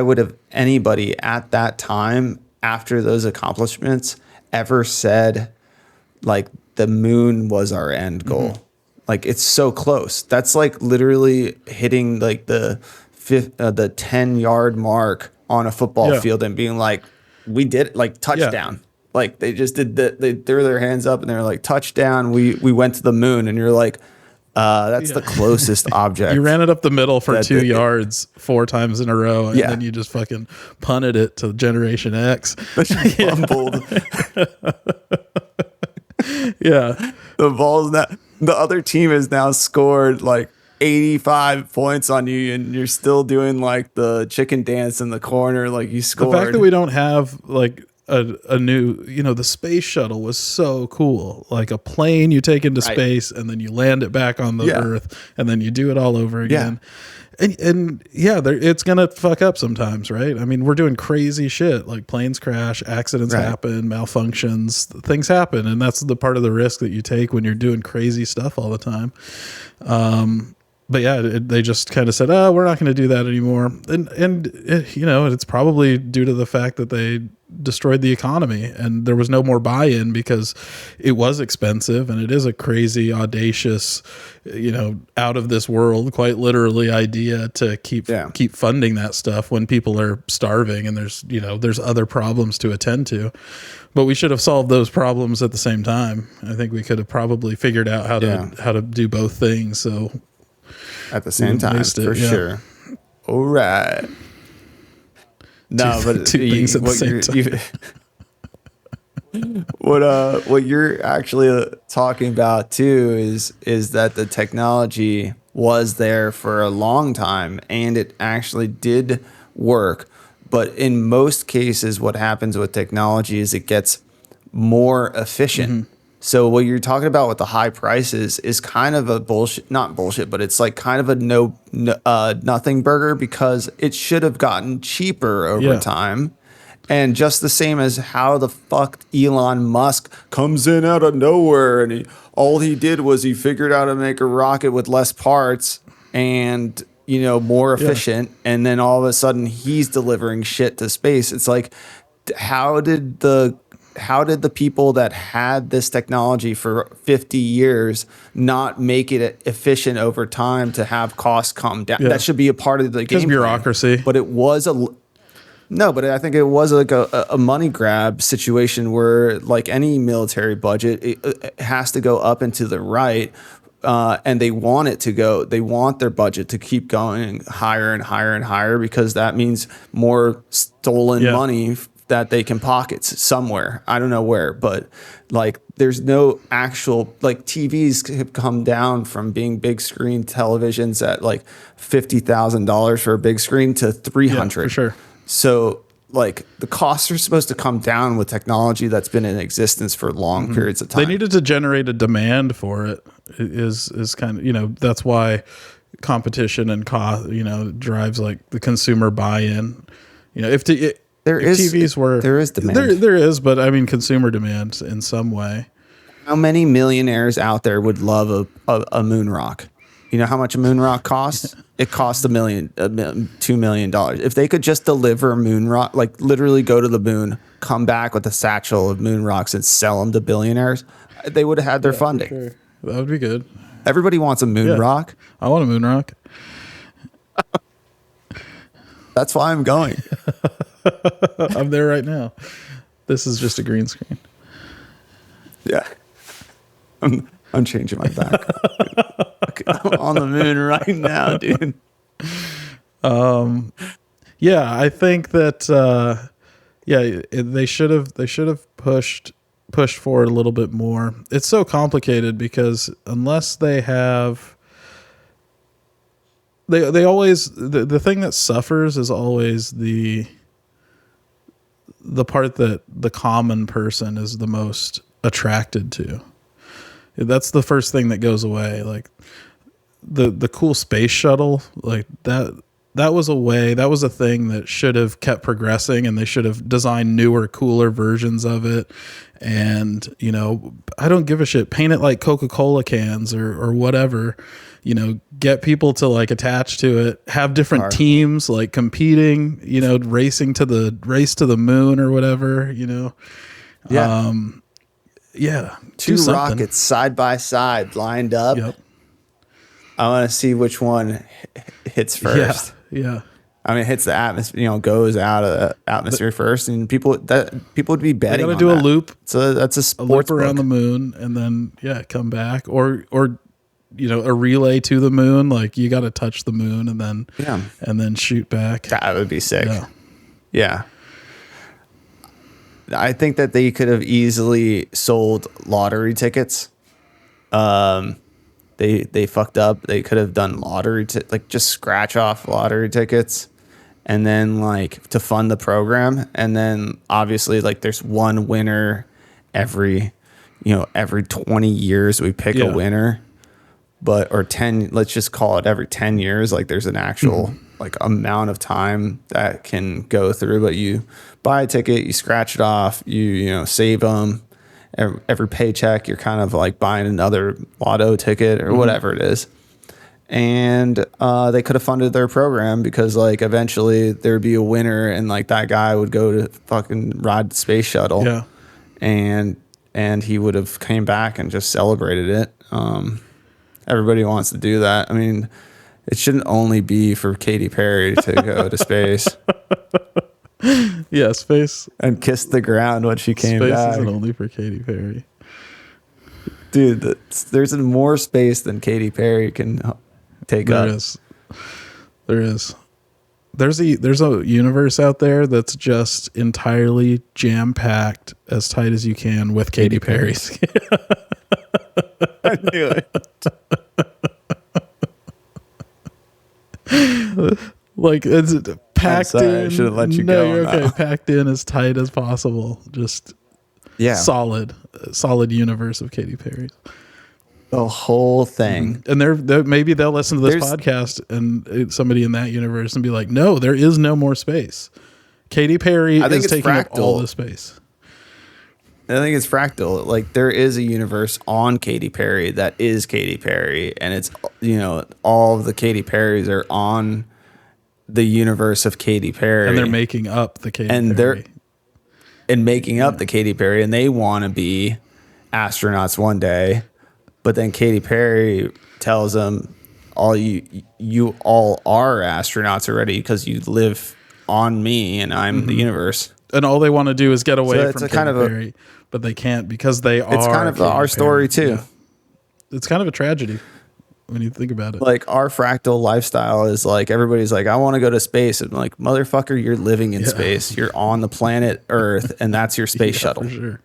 would have anybody at that time after those accomplishments ever said like the moon was our end goal? Mm-hmm. Like it's so close. That's like literally hitting like the 10-yard mark on a football field and being like, we did it, like touchdown. Like they just did that. They threw their hands up and they're like, touchdown. We went to the moon. And you're like, that's the closest object. You ran it up the middle for 2 yards 4 times in a row, and then you just fucking punted it to Generation X. Fumbled. The ball's not. The other team has now scored like 85 points on you, and you're still doing like the chicken dance in the corner, like you scored. The fact that we don't have like a new, you know, the space shuttle was so cool. Like a plane you take into space and then you land it back on the Earth and then you do it all over again. And it's gonna fuck up sometimes, right? I mean, we're doing crazy shit, like planes crash, accidents happen, malfunctions, things happen, and that's the part of the risk that you take when you're doing crazy stuff all the time. but yeah, they just kind of said, "Oh, we're not going to do that anymore." And it's probably due to the fact that they destroyed the economy and there was no more buy-in because it was expensive, and it is a crazy, audacious, out of this world, quite literally, idea to keep funding that stuff when people are starving and there's other problems to attend to. But we should have solved those problems at the same time. I think we could have probably figured out how to do both things. So at the same time, sure. All right. No, but two things at the same time. What you're actually talking about too is that the technology was there for a long time and it actually did work. But in most cases, what happens with technology is it gets more efficient. Mm-hmm. So what you're talking about with the high prices is kind of a not bullshit, but it's like kind of a nothing burger, because it should have gotten cheaper over time. And just the same as how the fuck Elon Musk comes in out of nowhere and all he did was he figured out how to make a rocket with less parts and, more efficient. And then all of a sudden he's delivering shit to space. It's like, how did the people that had this technology for 50 years not make it efficient over time to have costs come down? Yeah. That should be a part of the game. Bureaucracy. But it was but I think it was like a money grab situation where, like any military budget, it has to go up and to the right. And they want their budget to keep going higher and higher and higher, because that means more stolen money that they can pocket somewhere. I don't know where, but like there's no actual, like TVs have come down from being big screen televisions at like $50,000 for a big screen to $300. Yeah, for sure. So like the costs are supposed to come down with technology that's been in existence for long periods of time. They needed to generate a demand for it. Is kind of, that's why competition and cost, drives like the consumer buy-in. If TVs were, there is demand. There is, but I mean, consumer demand in some way. How many millionaires out there would love a moon rock? You know how much a moon rock costs? It costs $2 million. If they could just deliver a moon rock, like literally go to the moon, come back with a satchel of moon rocks and sell them to billionaires, they would have had their funding. Sure. That would be good. Everybody wants a moon rock. I want a moon rock. That's why I'm going. I'm there right now. This is just a green screen. Yeah. I'm changing my background. I'm on the moon right now, dude. Yeah, I think that they should have pushed forward a little bit more. It's so complicated because unless they have they always the thing that suffers is always the part that the common person is the most attracted to. That's the first thing that goes away. Like the cool space shuttle, like that was a thing that should have kept progressing, and they should have designed newer, cooler versions of it. And, I don't give a shit. Paint it like Coca-Cola cans or whatever, get people to like attach to it, have different teams like competing, racing to the moon or whatever, Yeah. Yeah. Two rockets side by side lined up. Yep. I want to see which one hits first. Yeah. I mean, it hits the atmosphere, goes out of the atmosphere first, and people would be betting. They got to do a loop. So that's a sports loop around the moon, and then come back, or a relay to the moon. Like you got to touch the moon, and then shoot back. That would be sick. Yeah. I think that they could have easily sold lottery tickets. They fucked up. They could have done just scratch off lottery tickets, and then like to fund the program. And then obviously like there's one winner every 20 years we pick a winner, or 10, let's just call it every 10 years. Like there's an actual like amount of time that can go through, but you buy a ticket, you scratch it off, you save them. Every paycheck, you're kind of like buying another lotto ticket or whatever it is. and they could have funded their program because like eventually there'd be a winner and like that guy would go to fucking ride the space shuttle. Yeah. And he would have came back and just celebrated it. Everybody wants to do that. I mean, it shouldn't only be for Katy Perry to go to space. Yeah, space. And kiss the ground when she came back. Space isn't only for Katy Perry. Dude, there's more space than Katy Perry can take up. There is. There's a universe out there that's just entirely jam-packed as tight as you can with Katy Perry's. I knew it. Like it's packed in. I should have let you no, go. You're okay. Packed in as tight as possible. Just solid universe of Katy Perry. The whole thing. And they're maybe they'll listen to this podcast and somebody in that universe and be like, no, there is no more space. Katy Perry is taking up all the space. I think it's fractal. Like there is a universe on Katy Perry that is Katy Perry, and it's all of the Katy Perrys are on the universe of Katy Perry, and they're making up the Katy Perry. Making up the Katy Perry, and they want to be astronauts one day. But then Katy Perry tells them, you all are astronauts already because you live on me and I'm the universe. And all they want to do is get away from Katy Perry, but they can't because they are. It's kind of our story too. Yeah. It's kind of a tragedy when you think about it. Like our fractal lifestyle is like everybody's like, I want to go to space. I'm like, motherfucker, you're living in space. You're on the planet Earth, and that's your space shuttle. For sure.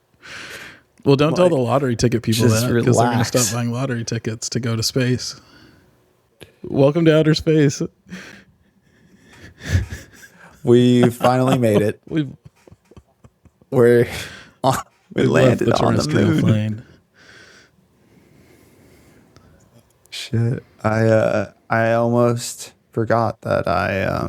Well, don't tell the lottery ticket people that because they're going to stop buying lottery tickets to go to space. Welcome to outer space. We finally made it. We landed on the moon. Plane. Shit, I almost forgot that I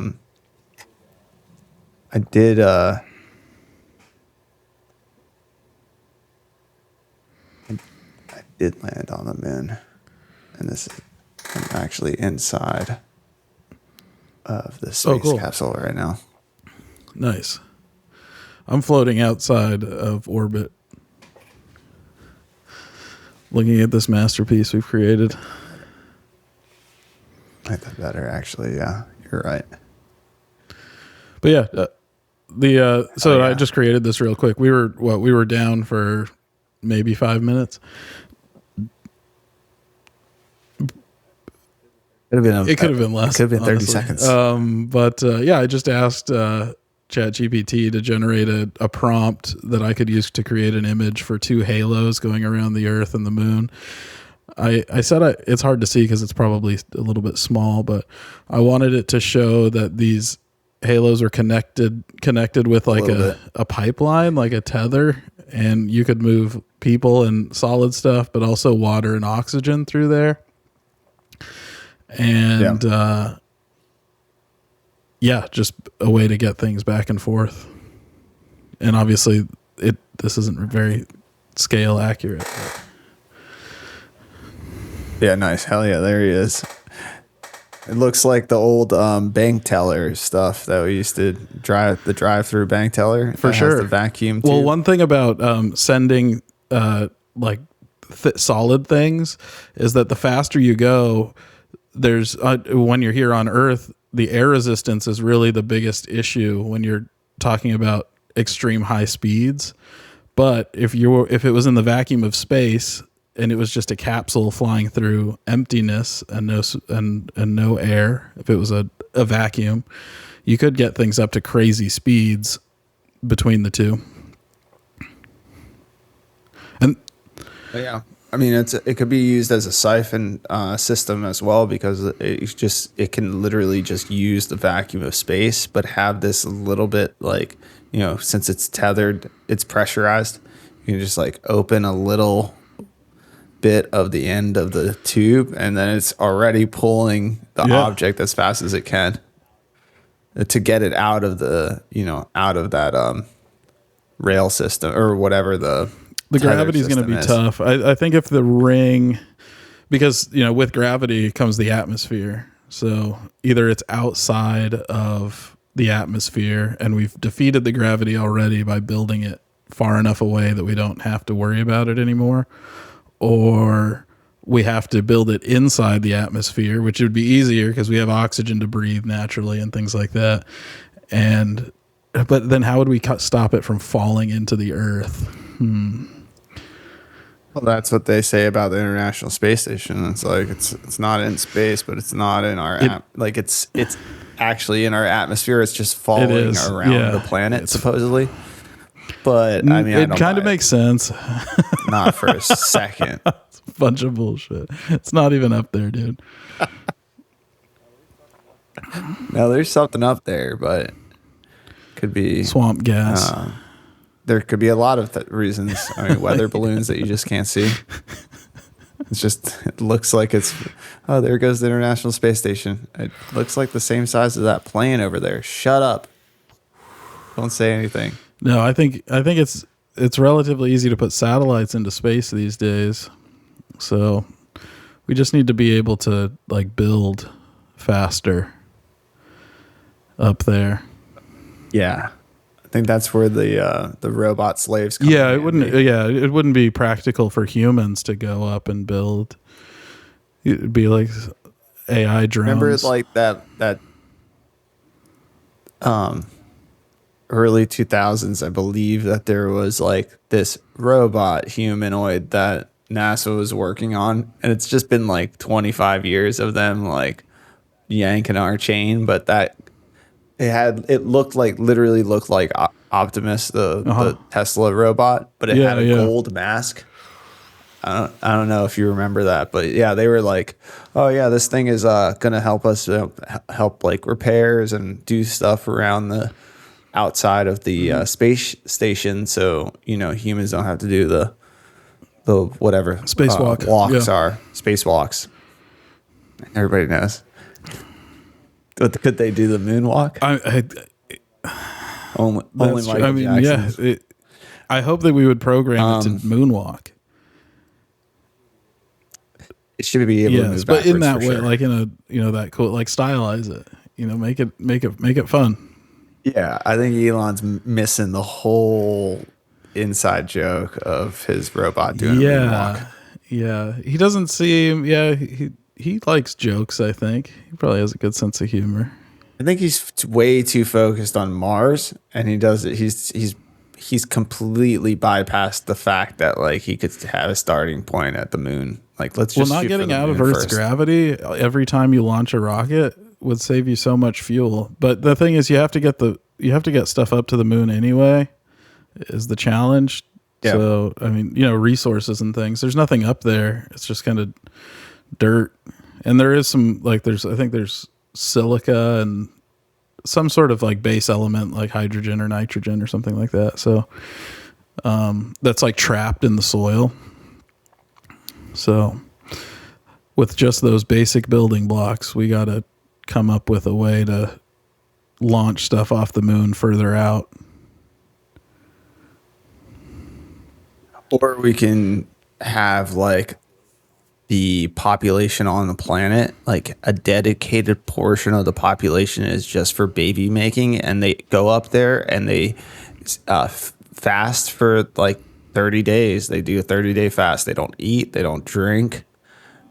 did land on the moon, and I'm actually inside of the space capsule right now. Nice. I'm floating outside of orbit, looking at this masterpiece we've created. I like that better, actually. Yeah, you're right. But yeah, I just created this real quick. We were down for maybe 5 minutes. It could have been less. It could have been 30 seconds. I just asked ChatGPT to generate a prompt that I could use to create an image for two halos going around the Earth and the Moon. I said it's hard to see because it's probably a little bit small, but I wanted it to show that these halos are connected with like a pipeline, like a tether, and you could move people and solid stuff, but also water and oxygen through there. And just a way to get things back and forth. And obviously this isn't very scale accurate. Yeah, nice. Hell yeah, there he is. It looks like the old bank teller stuff that we used to drive through bank teller. For sure. The vacuum too. Well, one thing about sending solid things is that the faster you go, there's when you're here on Earth, the air resistance is really the biggest issue when you're talking about extreme high speeds. But if it was in the vacuum of space and it was just a capsule flying through emptiness and no air, if it was a vacuum, you could get things up to crazy speeds between the two. And yeah. I mean, it could be used as a siphon system as well because it can literally just use the vacuum of space, but have this little bit like, since it's tethered, it's pressurized. You can just like open a little bit of the end of the tube, and then it's already pulling the object as fast as it can to get it out of that rail system or whatever the gravity is going to be tough. I think if the ring, because, with gravity comes the atmosphere. So either it's outside of the atmosphere and we've defeated the gravity already by building it far enough away that we don't have to worry about it anymore, or we have to build it inside the atmosphere, which would be easier because we have oxygen to breathe naturally and things like that. But then how would we stop it from falling into the earth? Well, that's what they say about the International Space Station. It's like it's not in space, but it's not in our it's actually in our atmosphere. It's just falling around the planet, supposedly. But I mean, it kind of makes sense. Not for a second. It's a bunch of bullshit. It's not even up there, dude. No, there's something up there, but could be swamp gas. There could be a lot of reasons. I mean, weather balloons that you just can't see. It looks like there goes the International Space Station. It looks like the same size as that plane over there. Shut up. Don't say anything. No, I think it's relatively easy to put satellites into space these days. So we just need to be able to build faster up there. Yeah. I think that's where the robot slaves come in. It wouldn't be practical for humans to go up and build. It'd be like AI drones. Remember that early 2000s, I believe that there was this robot humanoid that NASA was working on, and it's just been 25 years of them yanking our chain, but that literally looked like Optimus, the Tesla robot, but it had a gold mask. I don't know if you remember that, but yeah, they were like, oh yeah, this thing is gonna help us help repairs and do stuff around the outside of the space station, so humans don't have to do the whatever spacewalk walks are spacewalks. Everybody knows. But could they do the moonwalk? Only Michael Jackson. Yeah. I hope that we would program it to moonwalk. It should be able to move but in that way, sure. in a that cool, stylize it. Make it fun. Yeah, I think Elon's missing the whole inside joke of his robot doing a moonwalk. Yeah, he doesn't seem. Yeah, he likes jokes. I think he probably has a good sense of humor. I think he's way too focused on Mars, and he does it. He's completely bypassed the fact that he could have a starting point at the moon. Let's just not getting out of Earth's gravity every time you launch a rocket would save you so much fuel. But the thing is, you have to get stuff up to the moon anyway. Is the challenge. Yeah. So I mean, resources and things. There's nothing up there. It's just kind of dirt, and there is some there's silica and some sort of base element like hydrogen or nitrogen or something like that. So that's trapped in the soil. So with just those basic building blocks, we got to come up with a way to launch stuff off the moon further out. Or we can have the population on the planet, a dedicated portion of the population is just for baby making, and they go up there and they fast for 30 days. They do a 30-day fast. They don't eat, they don't drink,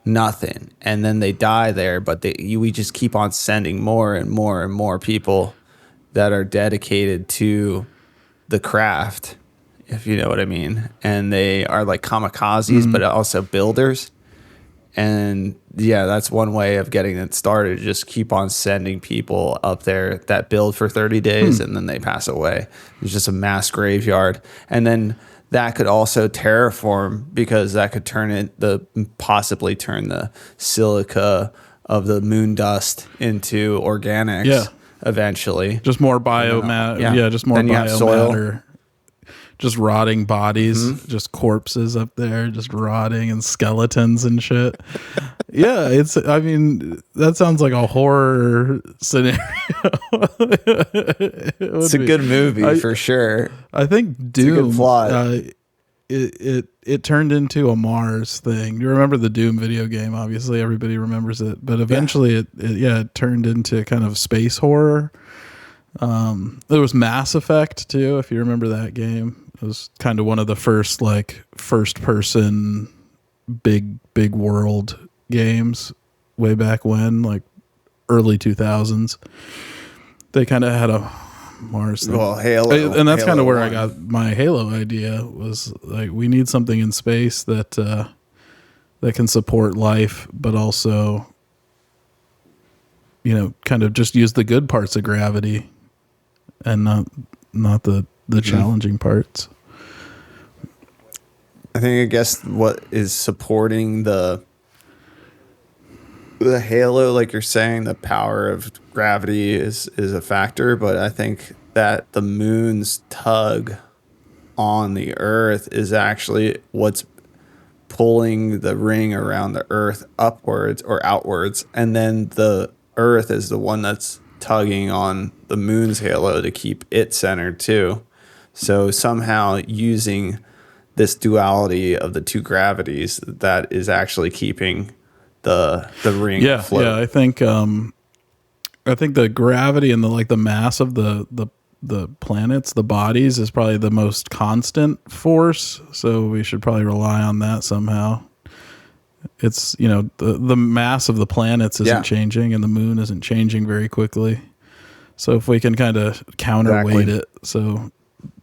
nothing, and then they die there. But we just keep on sending more and more and more people that are dedicated to the craft, if you know what I mean. And they are kamikazes, but also builders. And yeah, that's one way of getting it started. Just keep on sending people up there that build for 30 days and then they pass away. It's just a mass graveyard. And then that could also terraform, because that could possibly turn the silica of the moon dust into organics eventually. Just more biomatter. Just more biomatter. Just rotting bodies, just corpses up there, just rotting, and skeletons and shit. Yeah, that sounds like a horror scenario. It's a good movie for sure. I think Doom. It's a good plot. it turned into a Mars thing. You remember the Doom video game? Obviously, everybody remembers it. But eventually, it turned into kind of space horror. There was Mass Effect too, if you remember that game. It was kind of one of the first like first person big world games way back when, like early 2000s. They kind of had a Mars thing. Well, Halo, and that's kind of where 1. I got my Halo idea, was like we need something in space that that can support life, but also, you know, kind of just use the good parts of gravity and not the challenging parts. I guess what is supporting the halo, like you're saying, the power of gravity is a factor, but I think that the moon's tug on the Earth is actually what's pulling the ring around the Earth upwards or outwards, and then the Earth is the one that's tugging on the moon's halo to keep it centered too. So somehow using this duality of the two gravities, that is actually keeping the ring afloat. Yeah, I think the gravity and the mass of the planets, the bodies, is probably the most constant force. So we should probably rely on that somehow. It's, you know, the mass of the planets isn't changing, and the moon isn't changing very quickly. So if we can kind of counterweight it, so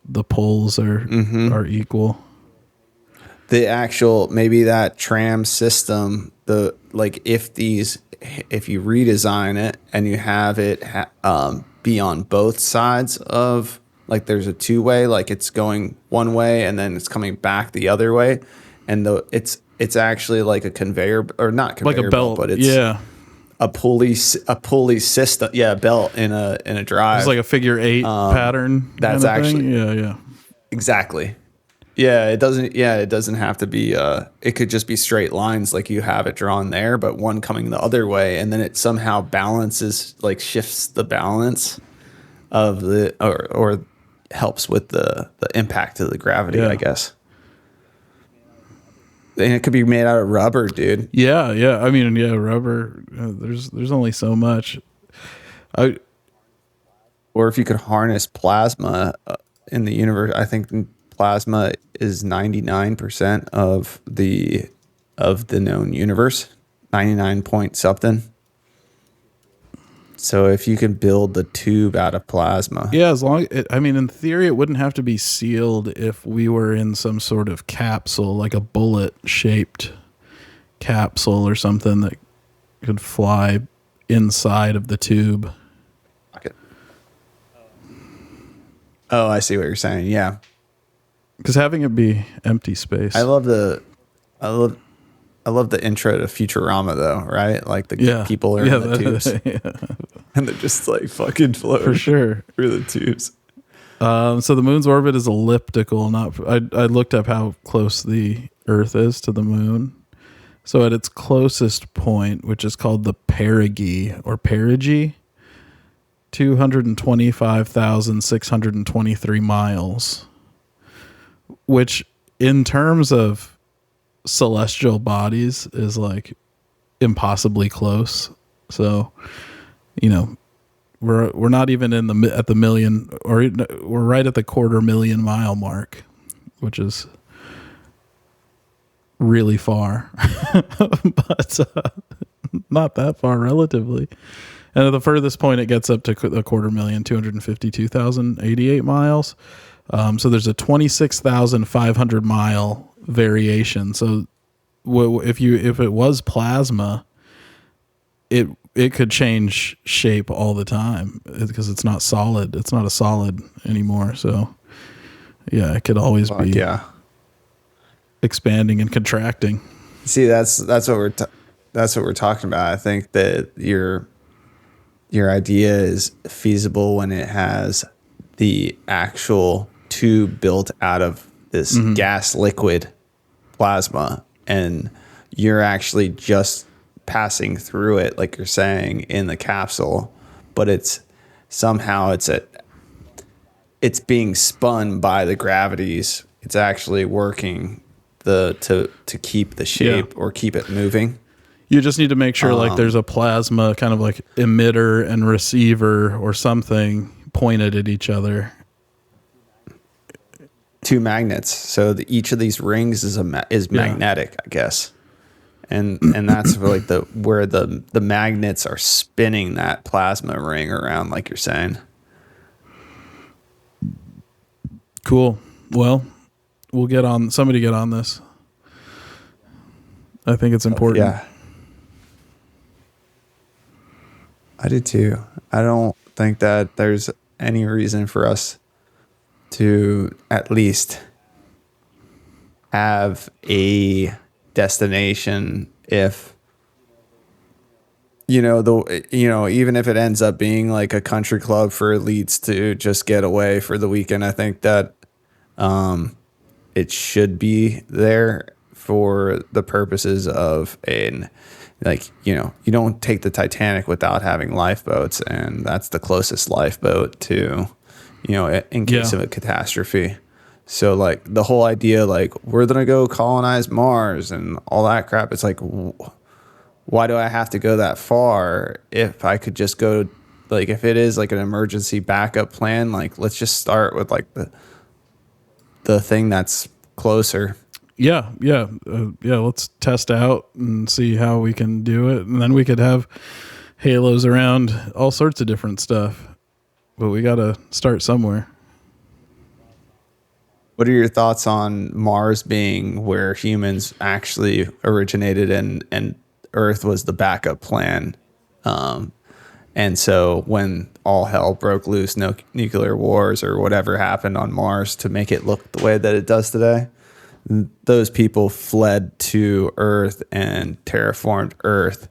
the poles are equal. The actual, maybe that tram system, if you redesign it and you have it be on both sides of, like there's a two-way, like it's going one way and then it's coming back the other way, and it's actually like a conveyor, or not conveyor like a belt, but it's a pulley system, belt in a drive. It's like a figure 8 pattern. That's actually yeah. Exactly. Yeah, it doesn't have to be it could just be straight lines like you have it drawn there, but one coming the other way, and then it somehow balances, like shifts the balance of the or helps with the impact of the gravity, I guess. And it could be made out of rubber, dude. Yeah. I mean, rubber, there's only so much. Or if you could harness plasma in the universe, I think plasma is 99% of the known universe, 99 point something. So if you can build the tube out of plasma, in theory, it wouldn't have to be sealed if we were in some sort of capsule, like a bullet shaped capsule or something that could fly inside of the tube. Oh, I see what you're saying. Yeah. Because having it be empty space. I love the intro to Futurama, though, right? Like the people are in the tubes, and they're just like fucking floating for sure through the tubes. So the moon's orbit is elliptical. I looked up how close the Earth is to the moon. So at its closest point, which is called the perigee, 225,623 miles. Which in terms of celestial bodies is like impossibly close. So, you know, we're not even at the million, or we're right at the 250,000 mile mark, which is really far, but not that far relatively. And at the furthest point, it gets up to 250,000, 252,088 miles. So there's a 26,500 mile variation. So if it was plasma, it could change shape all the time because it's not solid. It's not a solid anymore. So yeah, it could always be expanding and contracting. See, that's what we're talking about. I think that your idea is feasible when it has the actual tube built out of this gas liquid plasma, and you're actually just passing through it, like you're saying, in the capsule, but it's somehow it's being spun by the gravities it's actually working to keep the shape or keep it moving. You just need to make sure like there's a plasma kind of like emitter and receiver or something pointed at each other. Two magnets. So each of these rings is magnetic, I guess. And that's like where the magnets are spinning that plasma ring around, like you're saying. Cool. Well, somebody get on this. I think it's important. Yeah. I do too. I don't think that there's any reason for us to at least have a destination if even if it ends up being like a country club for elites to just get away for the weekend. I think that it should be there for the purposes of you don't take the Titanic without having lifeboats, and that's the closest lifeboat to, in case of a catastrophe. So like the whole idea, like we're going to go colonize Mars and all that crap. It's like, why do I have to go that far if I could just go, like, if it is like an emergency backup plan, like let's just start with like the thing that's closer. Yeah. Let's test out and see how we can do it. And then we could have halos around all sorts of different stuff, but we got to start somewhere. What are your thoughts on Mars being where humans actually originated and Earth was the backup plan? And so when all hell broke loose, no nuclear wars or whatever happened on Mars to make it look the way that it does today, those people fled to Earth and terraformed Earth.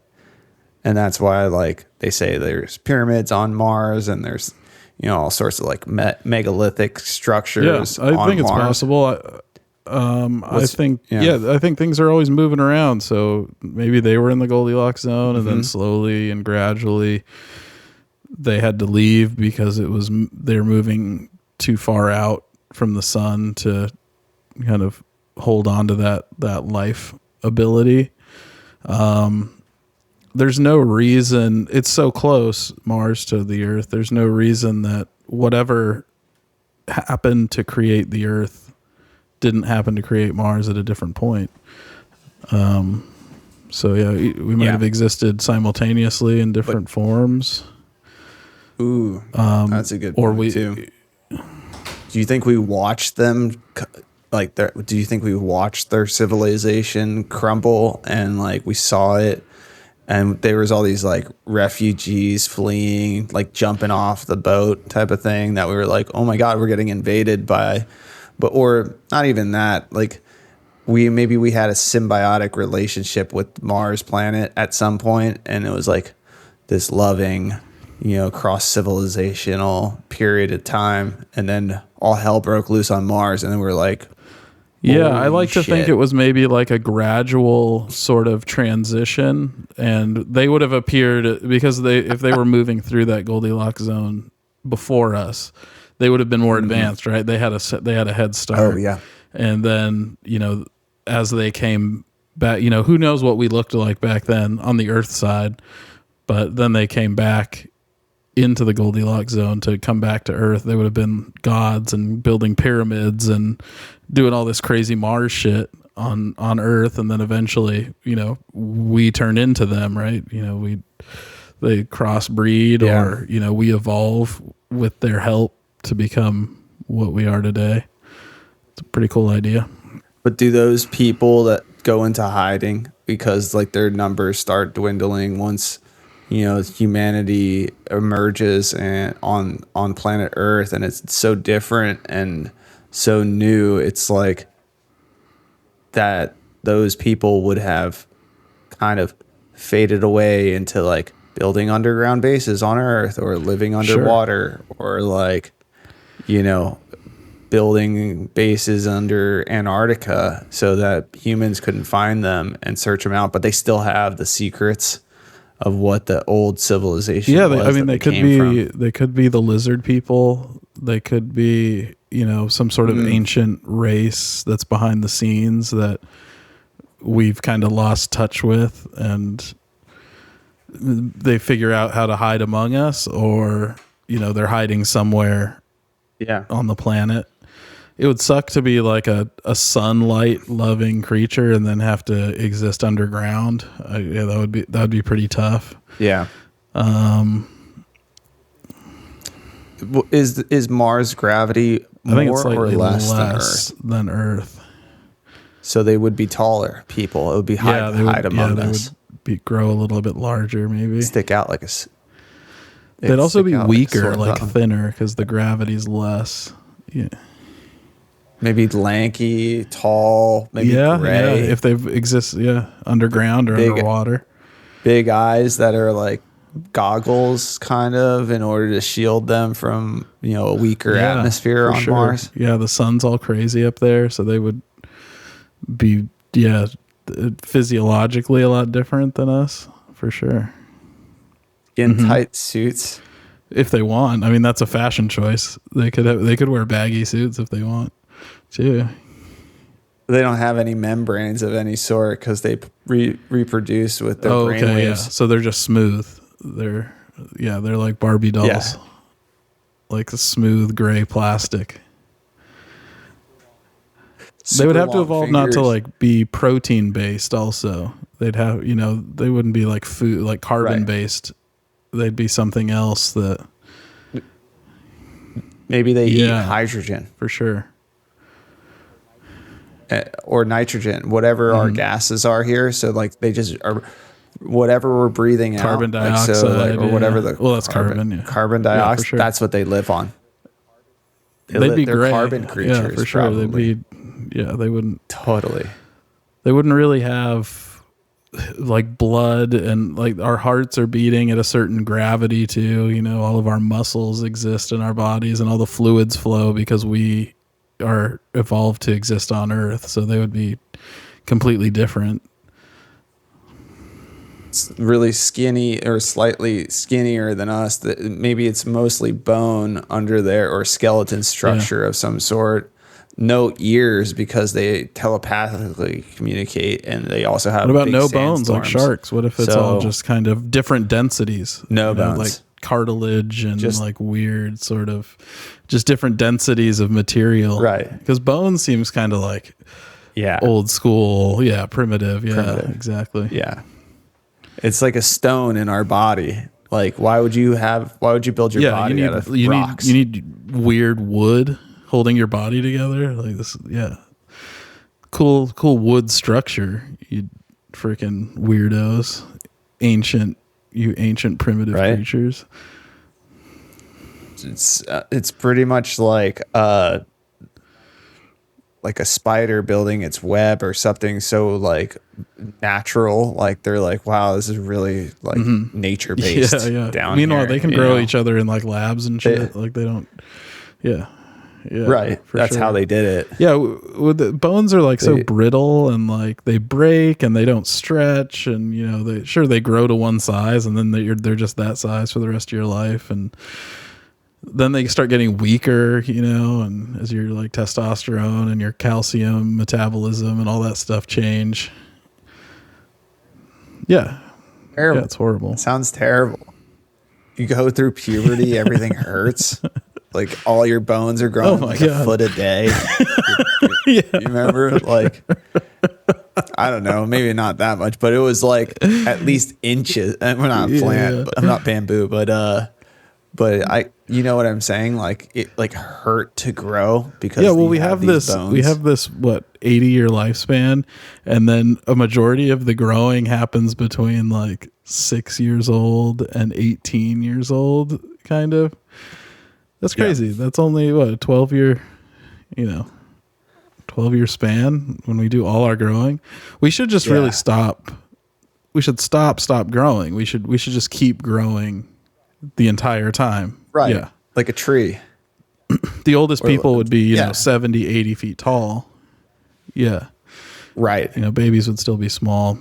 And that's why, like, they say there's pyramids on Mars and there's, all sorts of like megalithic structures. Yeah, I think it's possible. I think things are always moving around. So maybe they were in the Goldilocks zone, and then slowly and gradually they had to leave because they're moving too far out from the sun to kind of hold on to that life ability. There's no reason, it's so close, Mars to the Earth. There's no reason that whatever happened to create the Earth didn't happen to create Mars at a different point. So yeah, we might have existed simultaneously in different forms. Ooh, that's a good point too. Do you think we watched them do you think we watched their civilization crumble and like we saw it? And there was all these like refugees fleeing, like jumping off the boat type of thing that we were like, oh my God, we're getting invaded or not even that. Like we had a symbiotic relationship with Mars planet at some point. And it was like this loving, cross civilizational period of time. And then all hell broke loose on Mars. And then we're like, yeah, I like to think it was maybe like a gradual sort of transition, and they would have appeared because if they were moving through that Goldilocks zone before us, they would have been more advanced, right? They had a head start. Oh yeah. And then, as they came back, who knows what we looked like back then on the Earth side, but then they came back into the Goldilocks zone to come back to Earth. They would have been gods and building pyramids and doing all this crazy Mars shit on Earth, and then eventually, we turn into them, right? They crossbreed, or we evolve with their help to become what we are today. It's a pretty cool idea. But do those people that go into hiding because like their numbers start dwindling once humanity emerges and on planet Earth, and it's so different and so new, it's like that those people would have kind of faded away into like building underground bases on Earth or living underwater, or like building bases under Antarctica so that humans couldn't find them and search them out, but they still have the secrets of what the old civilization was. I mean, they could be the lizard people They could be, some sort of ancient race that's behind the scenes that we've kind of lost touch with, and they figure out how to hide among us, or, they're hiding somewhere on the planet. It would suck to be like a sunlight loving creature and then have to exist underground. That would be pretty tough. Yeah. Is Mars gravity more or less than Earth? So they would be taller people. It would be hide among us. They would grow a little bit larger, maybe. Stick out like they'd also be weaker, like thinner, because the gravity's less. Yeah. Maybe lanky, tall, maybe gray. If they exist, underground or underwater. Big eyes that are like goggles, kind of, in order to shield them from, a weaker atmosphere on Mars. Yeah, the sun's all crazy up there, so they would be, physiologically a lot different than us, for sure. In tight suits. If they want. I mean, that's a fashion choice. They could wear baggy suits if they want. Yeah. They don't have any membranes of any sort because they reproduce with their brainwaves. Yeah. So they're just smooth. They're like Barbie dolls. Yeah. Like a smooth gray plastic. They would have to evolve not to like be protein based also. They'd have, they wouldn't be like food, like carbon based. They'd be something else that maybe they eat hydrogen for sure. Or nitrogen, whatever our gases are here. So like they just are, whatever we're breathing out, carbon dioxide, or whatever that's carbon. Yeah. Carbon dioxide. Sure. That's what they live on. They'd be they're carbon creatures. For sure. Probably. They wouldn't They wouldn't really have like blood, and like our hearts are beating at a certain gravity too. All of our muscles exist in our bodies, and all the fluids flow because we are evolved to exist on Earth, so they would be completely different. It's really skinny or slightly skinnier than us. That maybe it's mostly bone under there or skeleton structure of some sort. No ears because they telepathically communicate, and they also have. What about no bones like sharks? What if it's all just kind of different densities? No bones, like cartilage and just like weird sort of just different densities of material, right? Because bone seems kind of like old school, primitive, exactly, it's like a stone in our body. Like why would you build your body out of rocks? You need weird wood holding your body together like this. Cool wood structure. You freaking weirdos. Ancient primitive creatures. It's pretty much like a spider building its web or something. So like natural, like they're like, wow, this is really like nature based. Down Meanwhile, here, they can grow each other in like labs and shit. Like they don't. Yeah. Right. That's how they did it. Yeah. The bones are like so brittle, and like they break and they don't stretch, and they grow to one size, and then they're just that size for the rest of your life, and then they start getting weaker, and as your like testosterone and your calcium metabolism and all that stuff change. Yeah. Terrible. Yeah, it's horrible. Sounds terrible. You go through puberty, everything hurts. Like all your bones are growing a foot a day. You remember? Like, I don't know, maybe not that much, but it was like at least inches. And we're not plant, but I'm not bamboo, but I, you know what I'm saying? Like it like hurt to grow because we have this bones. We have this 80-year lifespan, and then a majority of the growing happens between like 6 years old and 18 years old, kind of. That's crazy. Yeah. That's only a 12-year, 12-year span when we do all our growing. We should just really stop. We should stop growing. We should just keep growing the entire time. Right. Yeah. Like a tree. The oldest people would be, 70, 80 feet tall. Yeah. Right. Babies would still be small.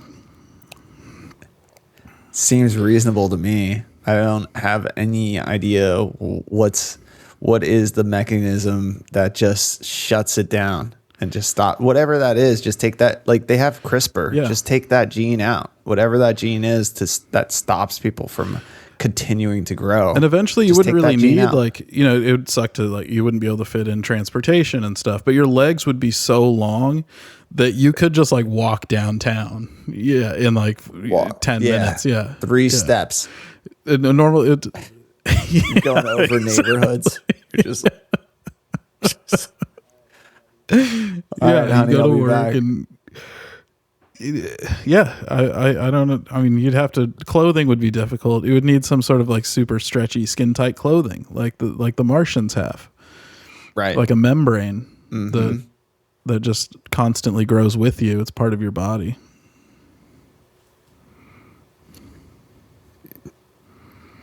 Seems reasonable to me. I don't have any idea what's what is the mechanism that just shuts it down and just stop whatever that is? Just take that, like they have CRISPR, just take that gene out, whatever that gene is that stops people from continuing to grow. And eventually you wouldn't really need like, you know, it would suck to like, you wouldn't be able to fit in transportation and stuff, but your legs would be so long that you could just like walk downtown. Yeah. In like 10 minutes. Yeah. 3 steps. A normal, You're going over neighborhoods. You're just you go to work and I don't know. I mean, you'd have to, clothing would be difficult. You would need some sort of like super stretchy skin tight clothing like the Martians have, right? Like a membrane that just constantly grows with you. It's part of your body.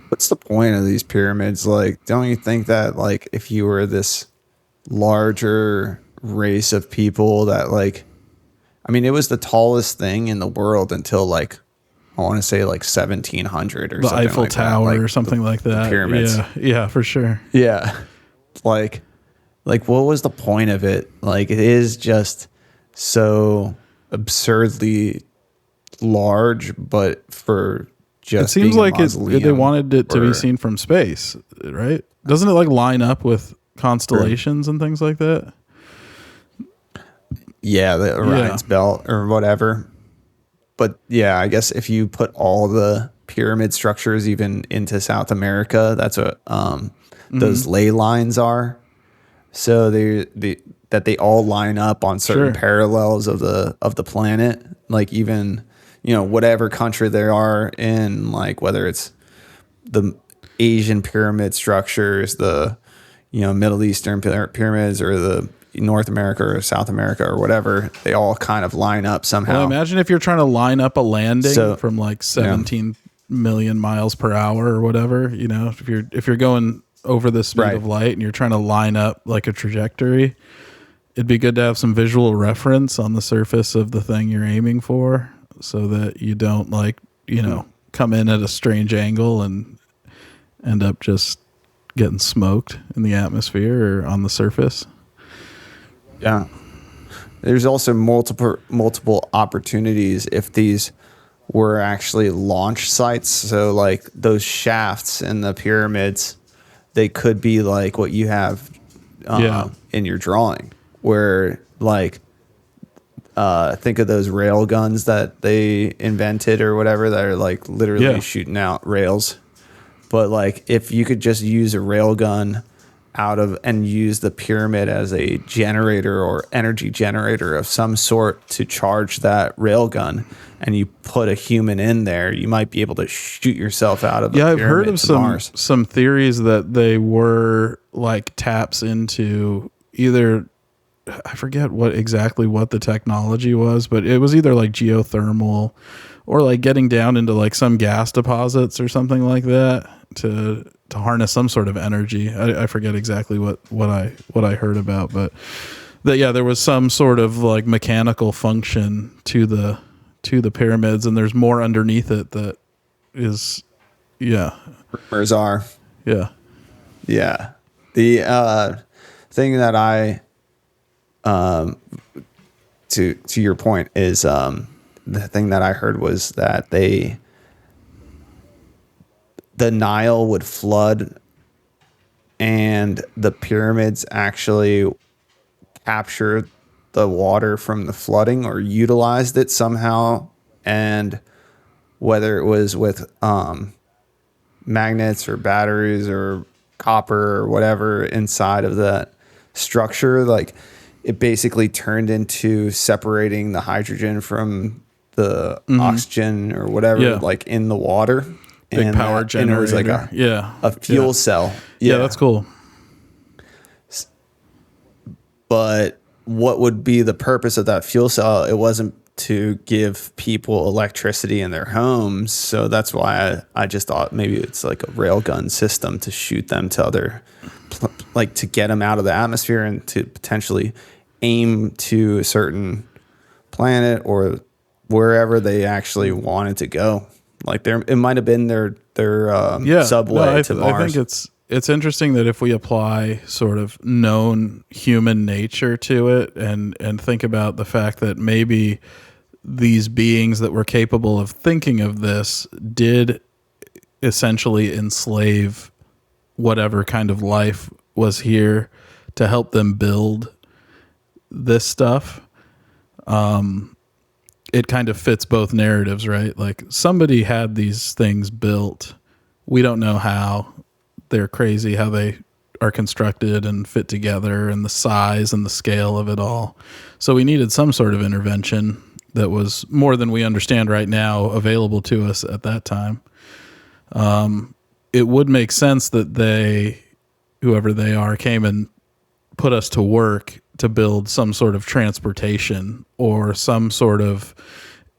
What's the point of these pyramids? Like, don't you think that like if you were this larger race of people that like, I mean, it was the tallest thing in the world until like, I want to say like 1700 or the something Eiffel like Tower that. Like or something like that. The pyramids. Yeah, for sure. Yeah. Like what was the point of it? Like it is just so absurdly large, but for just it seems like they wanted it to be seen from space, right? Doesn't it like line up with constellations and things like that? Yeah, the Orion's belt or whatever. But yeah, I guess if you put all the pyramid structures even into South America, that's what those ley lines are. So that they all line up on certain parallels of the planet. Like even, you know, whatever country they are in, like whether it's the Asian pyramid structures, the, you know, Middle Eastern pyramids, or the North America or South America or whatever, they all kind of line up somehow. Well, imagine if you're trying to line up a landing from like 17 million miles per hour or whatever, you know, if you're going over the speed of light and you're trying to line up like a trajectory, it'd be good to have some visual reference on the surface of the thing you're aiming for so that you don't like, you know, come in at a strange angle and end up just getting smoked in the atmosphere or on the surface. Yeah. There's also multiple opportunities if these were actually launch sites. So like those shafts in the pyramids, they could be like what you have in your drawing, where like think of those rail guns that they invented or whatever that are like literally shooting out rails. But like if you could just use a rail gun and use the pyramid as a generator or energy generator of some sort to charge that railgun, and you put a human in there, you might be able to shoot yourself out of the pyramid. I've heard of some theories that they were like taps into either, I forget what the technology was, but it was either like geothermal or like getting down into like some gas deposits or something like that to harness some sort of energy. I forget exactly what I heard about, but that there was some sort of like mechanical function to the pyramids, and there's more underneath it that is rumors are. Yeah. The thing that I to your point is the thing that I heard was that the Nile would flood and the pyramids actually captured the water from the flooding or utilized it somehow. And whether it was with magnets or batteries or copper or whatever inside of that structure, like it basically turned into separating the hydrogen from the oxygen or whatever, like in the water. Big power generator. And it was like a fuel cell. Yeah, that's cool. But what would be the purpose of that fuel cell? It wasn't to give people electricity in their homes. So that's why I just thought maybe it's like a railgun system to shoot them to other, like to get them out of the atmosphere and to potentially aim to a certain planet or wherever they actually wanted to go. Like it might have been their subway to Mars. it's interesting that if we apply sort of known human nature to it and think about the fact that maybe these beings that were capable of thinking of this did essentially enslave whatever kind of life was here to help them build this stuff. It kind of fits both narratives, right? Like somebody had these things built. We don't know how. They're crazy how they are constructed and fit together and the size and the scale of it all. So we needed some sort of intervention that was more than we understand right now available to us at that time. It would make sense that they, whoever they are, came and put us to work to build some sort of transportation or some sort of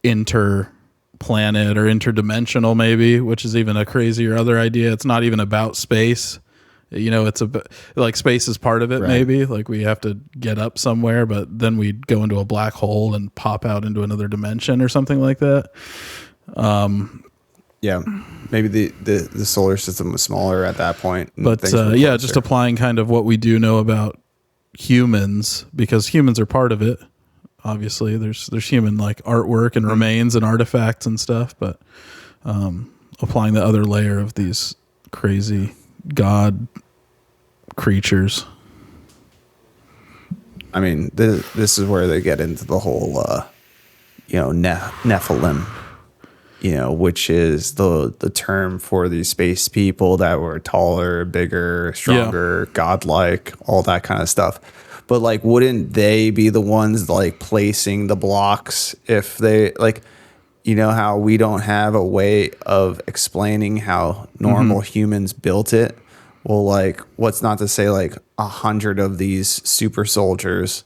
interplanet or interdimensional maybe, which is even a crazier other idea. It's not even about space. You know, it's like space is part of it, right? Maybe like we have to get up somewhere, but then we'd go into a black hole and pop out into another dimension or something like that. Yeah, maybe the solar system was smaller at that point. But just applying kind of what we do know about humans, because humans are part of it. Obviously, there's human like artwork and remains and artifacts and stuff, but applying the other layer of these crazy god creatures. I mean, this is where they get into the whole, Nephilim, which is the term for these space people that were taller, bigger, stronger, godlike, all that kind of stuff. But like, wouldn't they be the ones like placing the blocks if they like, how we don't have a way of explaining how normal humans built it? Well, like, what's not to say like 100 of these super soldiers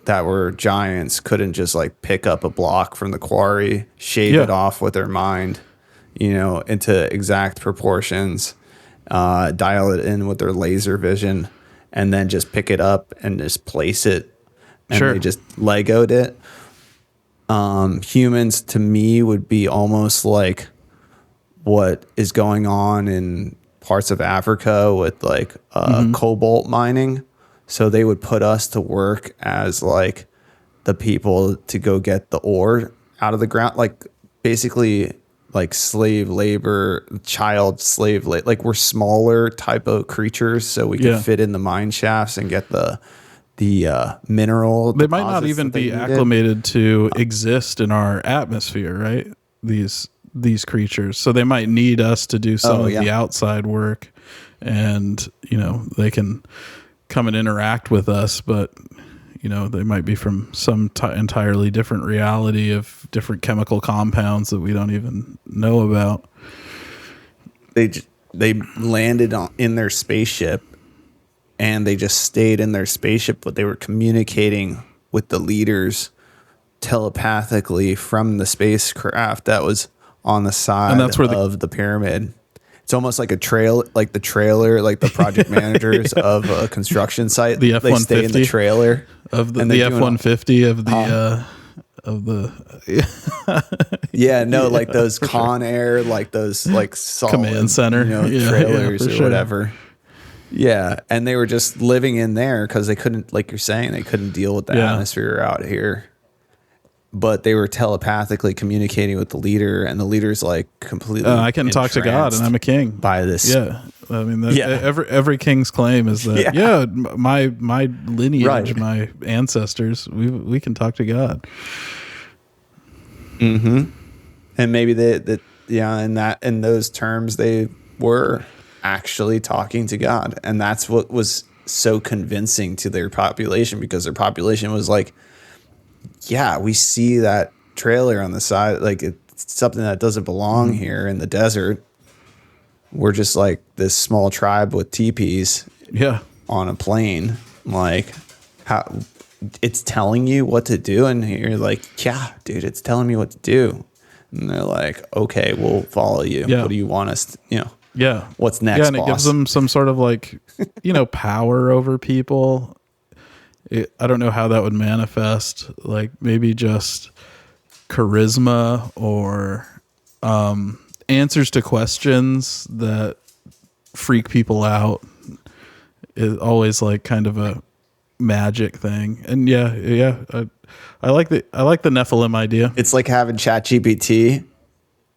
that were giants couldn't just like pick up a block from the quarry, shave it off with their mind, into exact proportions, dial it in with their laser vision, and then just pick it up and just place it. And they just Legoed it. Humans to me would be almost like what is going on in parts of Africa with like cobalt mining. So they would put us to work as like the people to go get the ore out of the ground, like basically like slave labor, child slave labor. Like we're smaller type of creatures, so we can fit in the mine shafts and get the mineral. They might not even be acclimated to exist in our atmosphere, right? These creatures, so they might need us to do some of the outside work, and they can come and interact with us, but they might be from some entirely different reality of different chemical compounds that we don't even know about. They landed in their spaceship, and they just stayed in their spaceship, but they were communicating with the leaders telepathically from the spacecraft that was on the side of the pyramid. It's almost like the trailer, like the project managers of a construction site. The F-150 they stay in the trailer of the F-150 of the like those Con Air, like those like solid, command center trailers or whatever. Yeah, and they were just living in there because they couldn't, like you're saying, they couldn't deal with the atmosphere out here. But they were telepathically communicating with the leader, and the leader's like completely. I can talk to God, and I'm a king. By this, I mean, every king's claim is that my lineage, my ancestors, we can talk to God. And maybe in those terms they were actually talking to God, and that's what was so convincing to their population, because their population was like, yeah, we see that trailer on the side, like it's something that doesn't belong here in the desert. We're just like this small tribe with teepees on a plane. Like, how it's telling you what to do, and you're like, yeah, dude, it's telling me what to do. And they're like, okay, we'll follow you. What do you want us to, what's next? Yeah, and it gives them some sort of like, power over people. I don't know how that would manifest, like maybe just charisma or answers to questions that freak people out is always like kind of a magic thing. And I like the Nephilim idea. It's like having ChatGPT.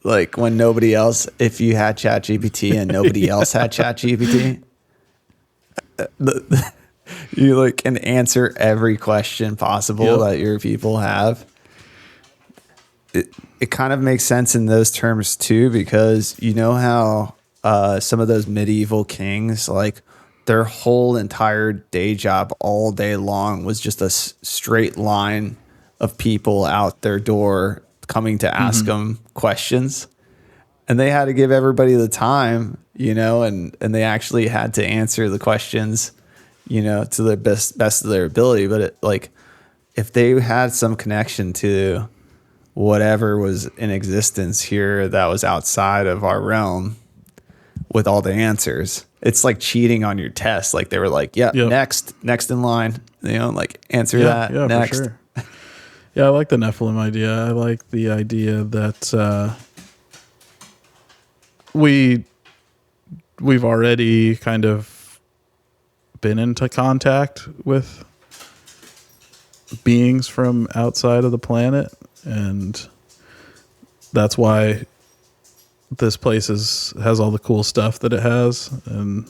Like when nobody else, if you had ChatGPT and nobody else had ChatGPT, you like can answer every question possible that your people have. It kind of makes sense in those terms too, because you know how some of those medieval kings, like their whole entire day job all day long was just a straight line of people out their door coming to ask them questions, and they had to give everybody the time, you know, and they actually had to answer the questions, you know, to the best of their ability. But it, like, if they had some connection to whatever was in existence here that was outside of our realm with all the answers, it's like cheating on your test. Like they were like, next in line, you know, like answer that next. For sure. Yeah, I like the Nephilim idea. I like the idea that we've already kind of been into contact with beings from outside of the planet, and that's why this place has all the cool stuff that it has. And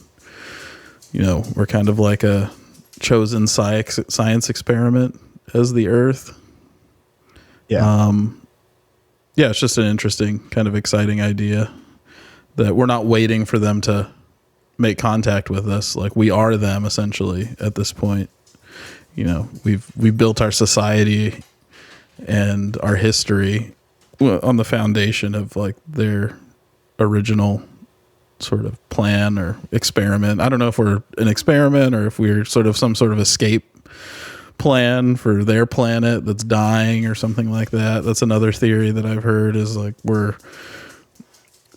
you know, we're kind of like a chosen science experiment as the Earth. It's just an interesting, kind of exciting idea that we're not waiting for them to make contact with us. Like we are them essentially at this point. You know, we've built our society and our history on the foundation of like their original sort of plan or experiment. I don't know if we're an experiment or if we're sort of some sort of escape plan for their planet that's dying or something like that. That's another theory that I've heard, is like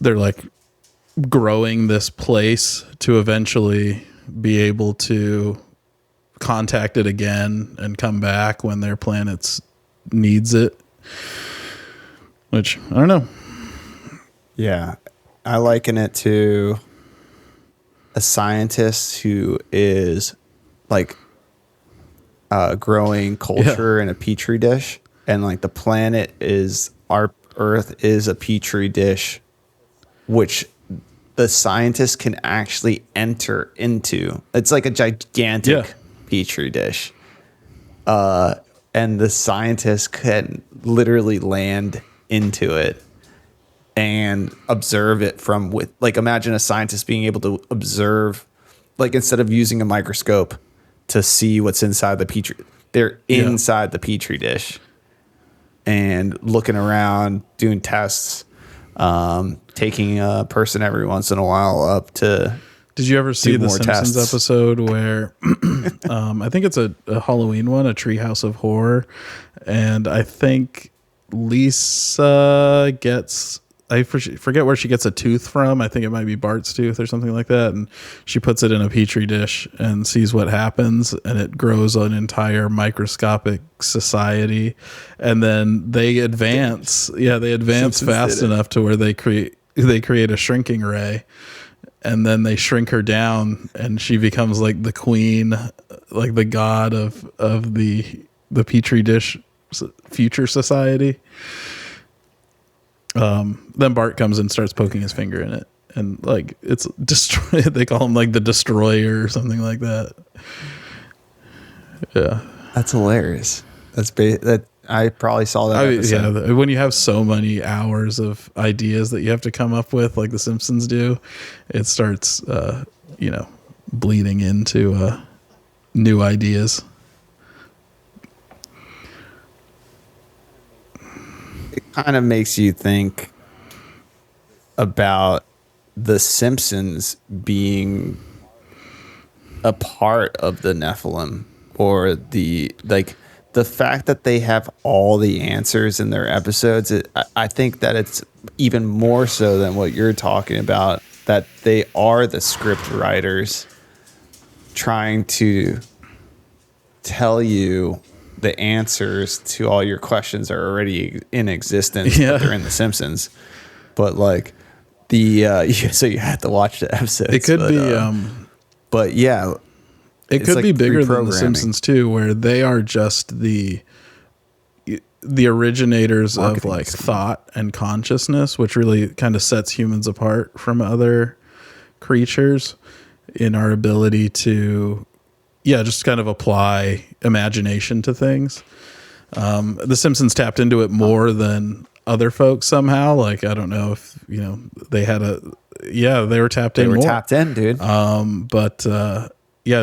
they're like growing this place to eventually be able to contact it again and come back when their planet needs it. Which, I don't know. Yeah. I liken it to a scientist who is like growing culture in a petri dish, and like the planet is, our Earth is a petri dish, which the scientist can actually enter into. It's like a gigantic petri dish. And the scientist can literally land into it and observe it from with, like, imagine a scientist being able to observe, like, instead of using a microscope to see what's inside the petri, they're inside the petri dish and looking around, doing tests, taking a person every once in a while up to. Did you ever see the Simpsons episode where I think it's a Halloween one, a Treehouse of Horror, and I think Lisa gets, I forget where she gets a tooth from. I think it might be Bart's tooth or something like that. And she puts it in a petri dish and sees what happens, and it grows an entire microscopic society. And then they advance. Yeah, they advance fast enough to where they create a shrinking ray. And then they shrink her down, and she becomes like the queen, like the god of the petri dish future society. Then Bart comes and starts poking his finger in it, and like it's destroy. They call him like the Destroyer or something like that. Yeah, that's hilarious. That I probably saw that episode. Yeah, when you have so many hours of ideas that you have to come up with, like the Simpsons do, it starts, bleeding into new ideas. It kind of makes you think about the Simpsons being a part of the Nephilim, or the fact that they have all the answers in their episodes. I think that it's even more so than what you're talking about, that they are the script writers trying to tell you the answers to all your questions are already in existence. But they're in the Simpsons. But like So you have to watch the episodes. It could but yeah, it could be bigger than The Simpsons too, where they are just the originators of like thought and consciousness, which really kind of sets humans apart from other creatures in our ability to, just kind of apply imagination to things. The Simpsons tapped into it more than other folks somehow. Like, I don't know if, they had they were tapped in more. They were tapped in, dude.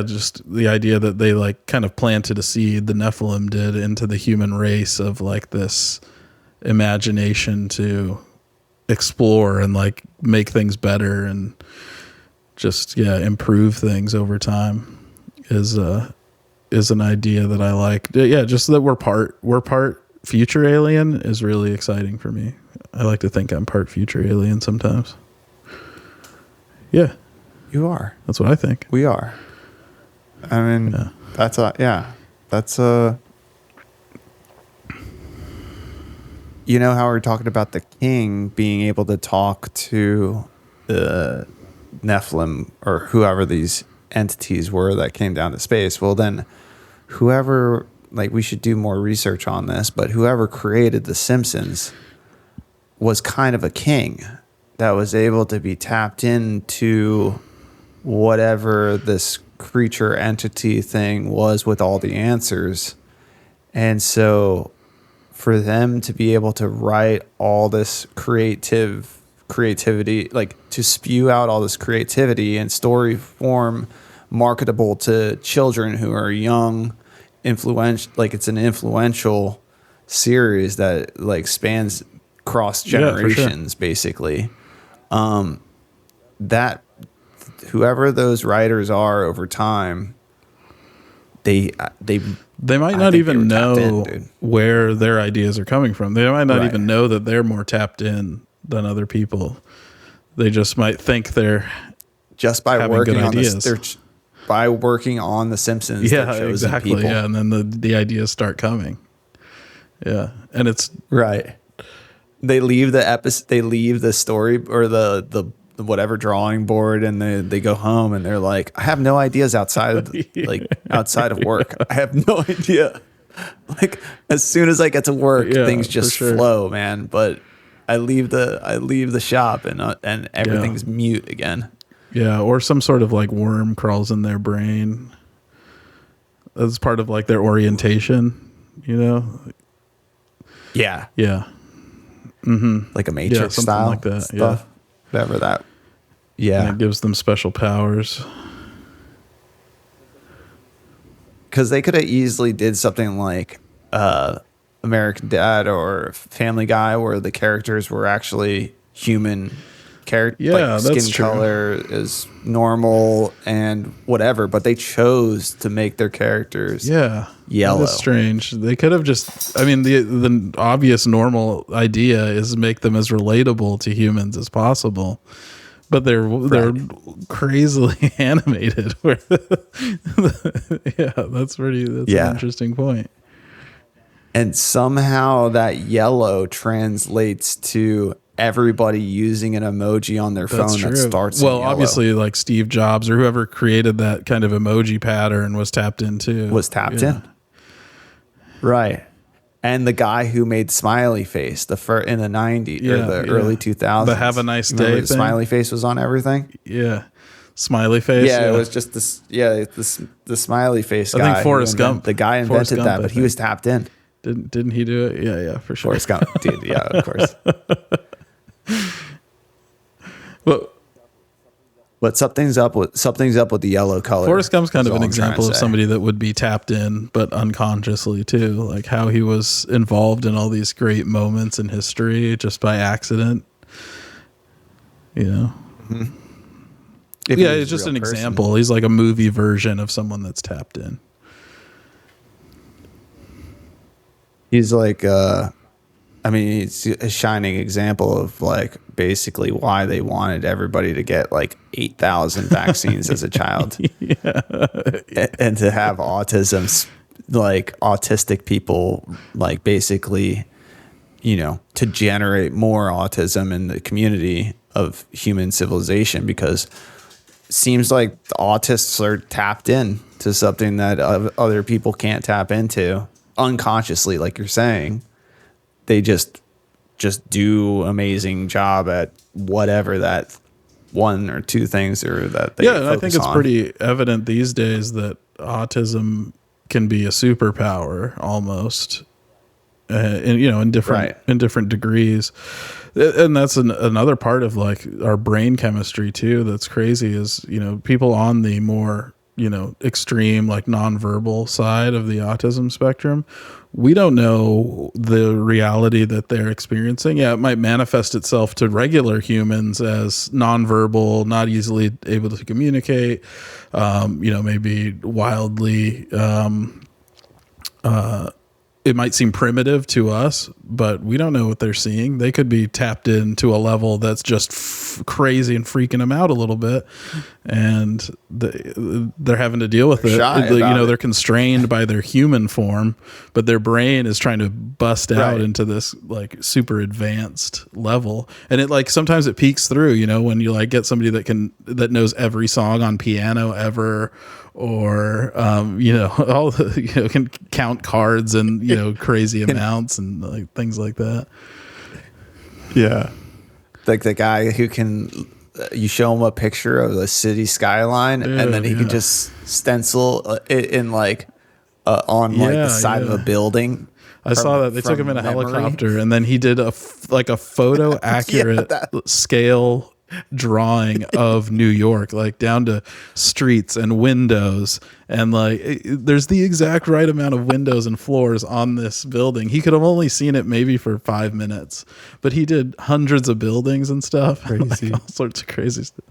Just the idea that they like kind of planted a seed, the Nephilim did, into the human race of like this imagination to explore and like make things better and just, improve things over time is an idea that I like. Just that we're part future alien is really exciting for me. I like to think I'm part future alien sometimes. Yeah. You are. That's what I think. We are. I mean, that's you know how we're talking about the king being able to talk to the Nephilim or whoever these entities were that came down to space. Well, then whoever, like, we should do more research on this, but whoever created The Simpsons was kind of a king that was able to be tapped into whatever this creature entity thing was with all the answers. And so for them to be able to write all this creativity, like to spew out all this creativity in story form, marketable to children who are young, influential, like it's an influential series that like spans cross generations, basically. That whoever those writers are over time, they might not even know where their ideas are coming from. They might not even know that they're more tapped in than other people. They just might think they're just by working on this, by working on The Simpsons. Yeah, exactly. People. Yeah, and then the ideas start coming. Yeah, and it's right. They leave the story or the whatever drawing board, and they go home and they're like, I have no ideas outside of outside of work. I have no idea. Like as soon as I get to work, things just flow, man. But I leave the shop and everything's mute again. Yeah, or some sort of like worm crawls in their brain as part of like their orientation, Yeah. Yeah. Mm-hmm. Like a Matrix style like that. Stuff. Whatever that. Yeah. And it gives them special powers. Because they could have easily did something like American Dad or Family Guy, where the characters were actually human characters. Yeah, like skin color is normal and whatever, but they chose to make their characters yellow. That's strange. They could have just, I mean, the obvious normal idea is make them as relatable to humans as possible. But they're crazily animated. That's an interesting point. And somehow that yellow translates to everybody using an emoji on their phone that starts in yellow. Obviously, like Steve Jobs or whoever created that kind of emoji pattern was tapped into. In. Right. And the guy who made Smiley Face in the 90s or the early 2000s. The Have a Nice Day thing? Smiley Face was on everything. Yeah. Smiley Face. Yeah, it was just this. Yeah, the Smiley Face guy. I think Forrest Gump. The guy invented that, but he was tapped in. Didn't he do it? Yeah, for sure. Forrest Gump did. Yeah, of course. But something's up with the yellow color. Forrest Gump's kind of an example of somebody that would be tapped in, but unconsciously too. Like how he was involved in all these great moments in history just by accident. Mm-hmm. It's just an example. He's like a movie version of someone that's tapped in. He's like, he's a shining example of like basically why they wanted everybody to get like 8,000 vaccines as a child, and to have autism, like autistic people, like basically, to generate more autism in the community, of human civilization, because it seems like the autists are tapped in to something that other people can't tap into unconsciously, like you're saying. They just do amazing job at whatever that one or two things are that they and I think it's pretty evident these days that autism can be a superpower almost, and in different degrees. And that's another part of like our brain chemistry too that's crazy, is people on the more extreme, like nonverbal side of the autism spectrum, we don't know the reality that they're experiencing. Yeah, it might manifest itself to regular humans as nonverbal, not easily able to communicate, maybe wildly, it might seem primitive to us, but we don't know what they're seeing. They could be tapped into a level that's just crazy and freaking them out a little bit, and they're having to deal with it. They're constrained by their human form, but their brain is trying to bust out into this like super advanced level. And it like sometimes it peeks through. When you like get somebody that knows every song on piano ever, or can count cards and crazy amounts and like things like that. Yeah, like the guy who can you show him a picture of the city skyline, and then he can just stencil it in like on like the side of a building. I saw that they took him in a helicopter, and then he did a photo accurate scale drawing of New York, like down to streets and windows, and like there's the exact right amount of windows and floors on this building. He could have only seen it maybe for 5 minutes, but he did hundreds of buildings and stuff. Crazy. Like all sorts of crazy stuff.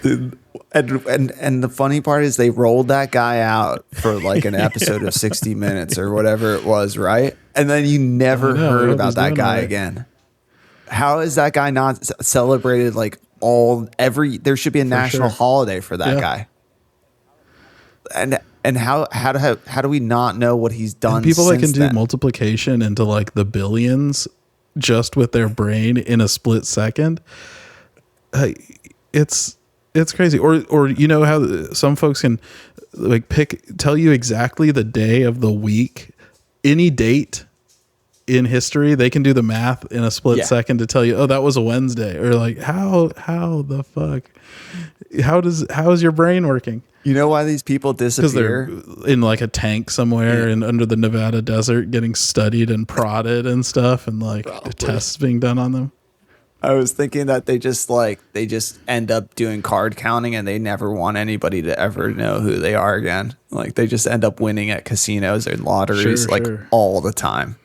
And the funny part is they rolled that guy out for like an episode of 60 Minutes or whatever it was, right? And then you never heard about that guy again. How is that guy not celebrated like there should be a national holiday for that guy. And how do we not know what he's done? And people that can do then? multiplication into like the billions just with their brain in a split second. It's crazy. Or how some folks can like tell you exactly the day of the week, any date in history. They can do the math in a split second to tell you, that was a Wednesday, or like how the fuck, how is your brain working? You know why these people disappear? Because they're in like a tank somewhere and under the Nevada desert getting studied and prodded and stuff, and like tests being done on them. I was thinking that they just end up doing card counting, and they never want anybody to ever know who they are again. Like they just end up winning at casinos and lotteries all the time.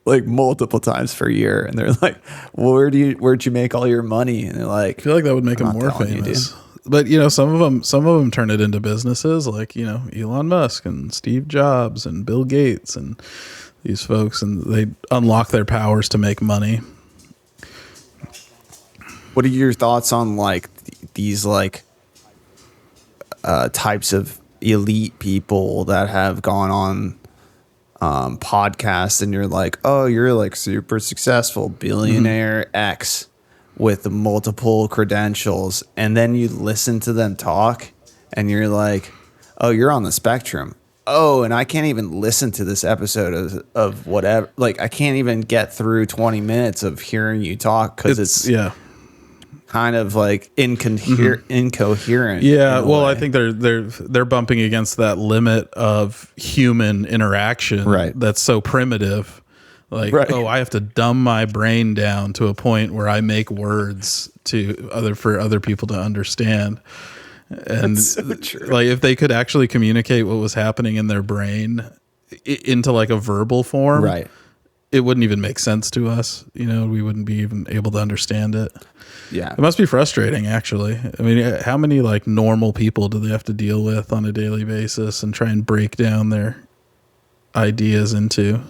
Like multiple times per year, and they're like, well, where'd you make all your money? And they're like, I feel like that would make them more famous. But some of them turn it into businesses, like Elon Musk and Steve Jobs and Bill Gates and these folks, and they unlock their powers to make money. What are your thoughts on like these like types of elite people that have gone on podcasts, and you're like, oh, you're like super successful billionaire X with multiple credentials, and then you listen to them talk and you're like, oh, you're on the spectrum. Oh, and I can't even listen to this episode of whatever, like I can't even get through 20 minutes of hearing you talk because it's kind of like incoherent. Yeah, well, I think they're bumping against that limit of human interaction, right? That's so primitive. Like, oh, I have to dumb my brain down to a point where I make words for other people to understand. And that's so true. Like, if they could actually communicate what was happening in their brain into like a verbal form, right? It wouldn't even make sense to us. We wouldn't be even able to understand it. Yeah. It must be frustrating, actually. I mean, how many like normal people do they have to deal with on a daily basis and try and break down their ideas into?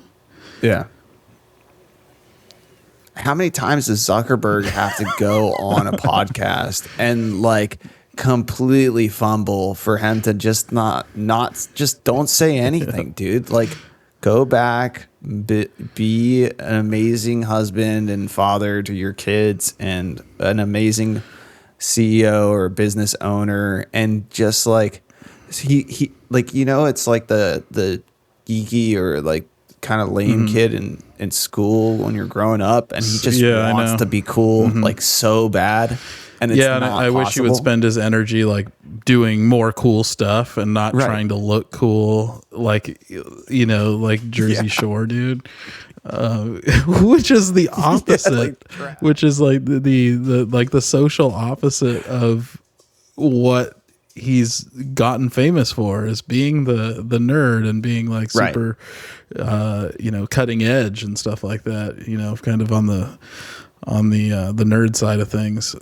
Yeah. How many times does Zuckerberg have to go on a podcast and like completely fumble for him to just not just don't say anything, dude? Like, go back, be an amazing husband and father to your kids and an amazing CEO or business owner, and just like he like, you know, it's like the geeky or like kind of lame kid in school when you're growing up, and he just wants to be cool like so bad. And it's and I wish he would spend his energy like doing more cool stuff and not trying to look cool, like, you know, like Jersey Shore dude, which is the opposite, which is like the like the social opposite of what he's gotten famous for, is being the nerd and being like super, you know, cutting edge and stuff like that. You know, kind of on the nerd side of things.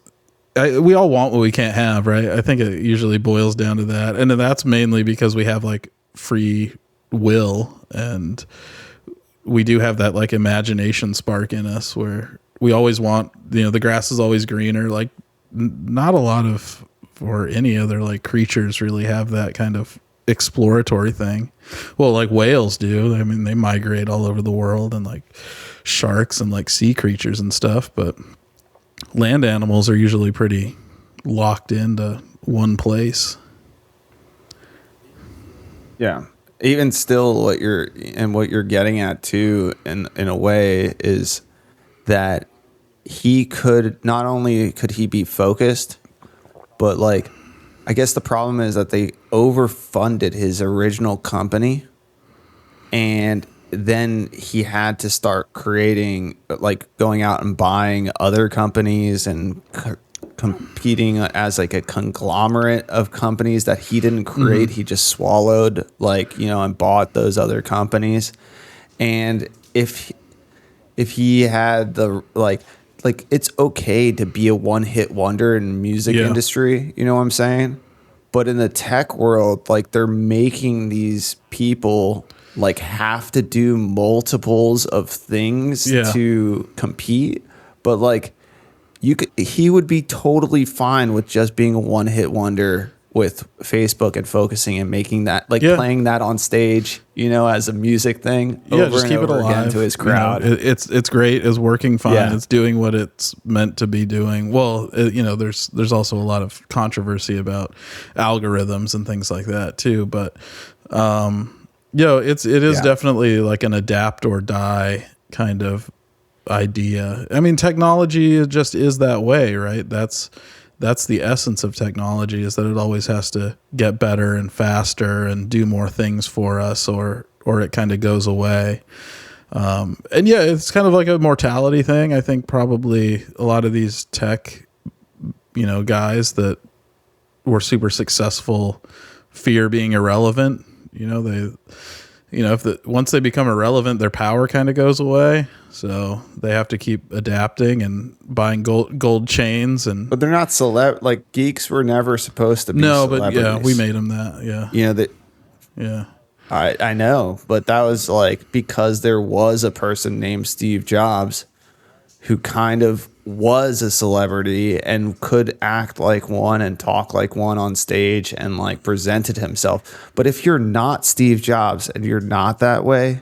We all want what we can't have, right? I think it usually boils down to that. And that's mainly because we have like free will, and we do have that like imagination spark in us where we always want, you know, the grass is always greener. Like not a lot of, or any other like creatures really have that kind of exploratory thing. Well, like whales do. I mean, they migrate all over the world, and like sharks and like sea creatures and stuff, but land animals are usually pretty locked into one place. Yeah. Even still, what you're getting at too, in a way, is that he could, not only could he be focused, but like, I guess the problem is that they overfunded his original company, and then he had to start creating, like going out and buying other companies and competing as like a conglomerate of companies that he didn't create. He just swallowed, like, you know, and bought those other companies. And if he had the like it's okay to be a one-hit wonder in the music industry, you know what I'm saying? But in the tech world, like, they're making these people like have to do multiples of things to compete. But like, he would be totally fine with just being a one-hit wonder with Facebook and focusing and making that, like, playing that on stage, you know, as a music thing over just and keep over it alive again to his crowd. You know, it's great. It's working fine. It's doing what it's meant to be doing. Well, you know, there's also a lot of controversy about algorithms and things like that too. But it is definitely like an adapt or die kind of idea. I mean, technology just is that way, right? That's the essence of technology, is that it always has to get better and faster and do more things for us, or it kind of goes away. And it's kind of like a mortality thing. I think probably a lot of these tech, you know, guys that were super successful fear being irrelevant. You know, once they become irrelevant, their power kind of goes away. So they have to keep adapting and buying gold chains. But they're not like, geeks were never supposed to be celebrities. But we made them that. Yeah. You know that. Yeah. I know, but that was like because there was a person named Steve Jobs who kind of was a celebrity and could act like one and talk like one on stage and like presented himself. But if you're not Steve Jobs and you're not that way,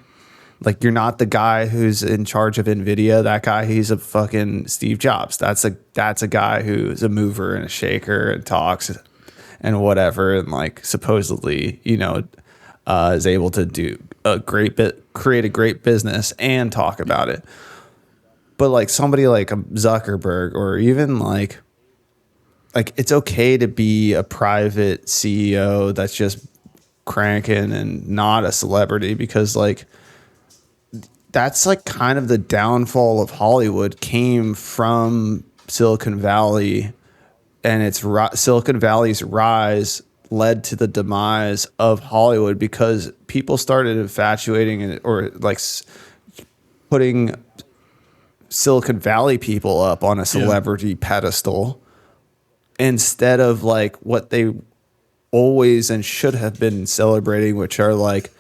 like, you're not the guy who's in charge of NVIDIA, that guy, he's a fucking Steve Jobs. That's a guy who's a mover and a shaker and talks and whatever, and like supposedly, you know, is able to do create a great business and talk about it. But like somebody like a Zuckerberg, or even like it's okay to be a private CEO that's just cranking and not a celebrity, because like that's like kind of the downfall of Hollywood came from Silicon Valley, and it's Silicon Valley's rise led to the demise of Hollywood, because people started infatuating or like putting Silicon Valley people up on a celebrity pedestal instead of like what they always and should have been celebrating, which are like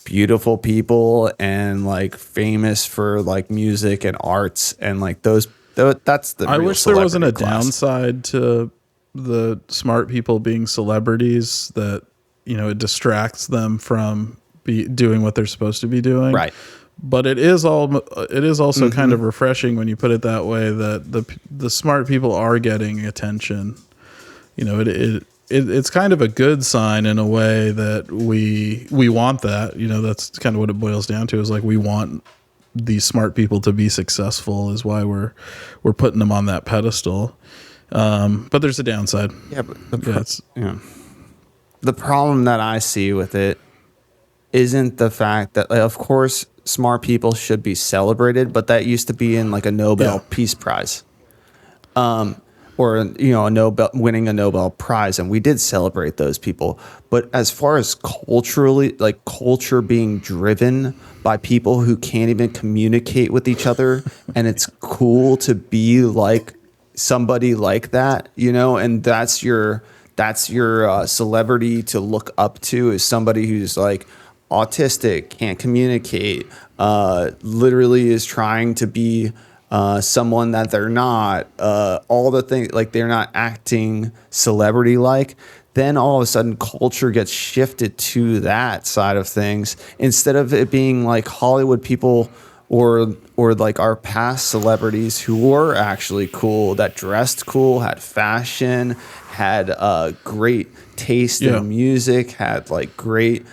beautiful people and like famous for like music and arts, and like that's the I real wish there wasn't a class. downside to the smart people being celebrities, that, you know, it distracts them from doing what they're supposed to be doing. Right. but it is also kind of refreshing when you put it that way, that the smart people are getting attention. You know, it's kind of a good sign in a way that we want that. You know, that's kind of what it boils down to, is like we want these smart people to be successful, is why we're putting them on that pedestal. But there's a downside. Yeah, but the problem that I see with it isn't the fact that, like, of course, smart people should be celebrated, but that used to be in like a Nobel Peace Prize, or winning a Nobel Prize, and we did celebrate those people. But as far as culturally, like culture being driven by people who can't even communicate with each other, and it's cool to be like somebody like that, you know, and that's your celebrity to look up to, is somebody who's like autistic, can't communicate, literally is trying to be someone that they're not, all the things, like they're not acting celebrity like. Then all of a sudden culture gets shifted to that side of things, instead of it being like Hollywood people or like our past celebrities who were actually cool, that dressed cool, had fashion, had great taste in music, had like great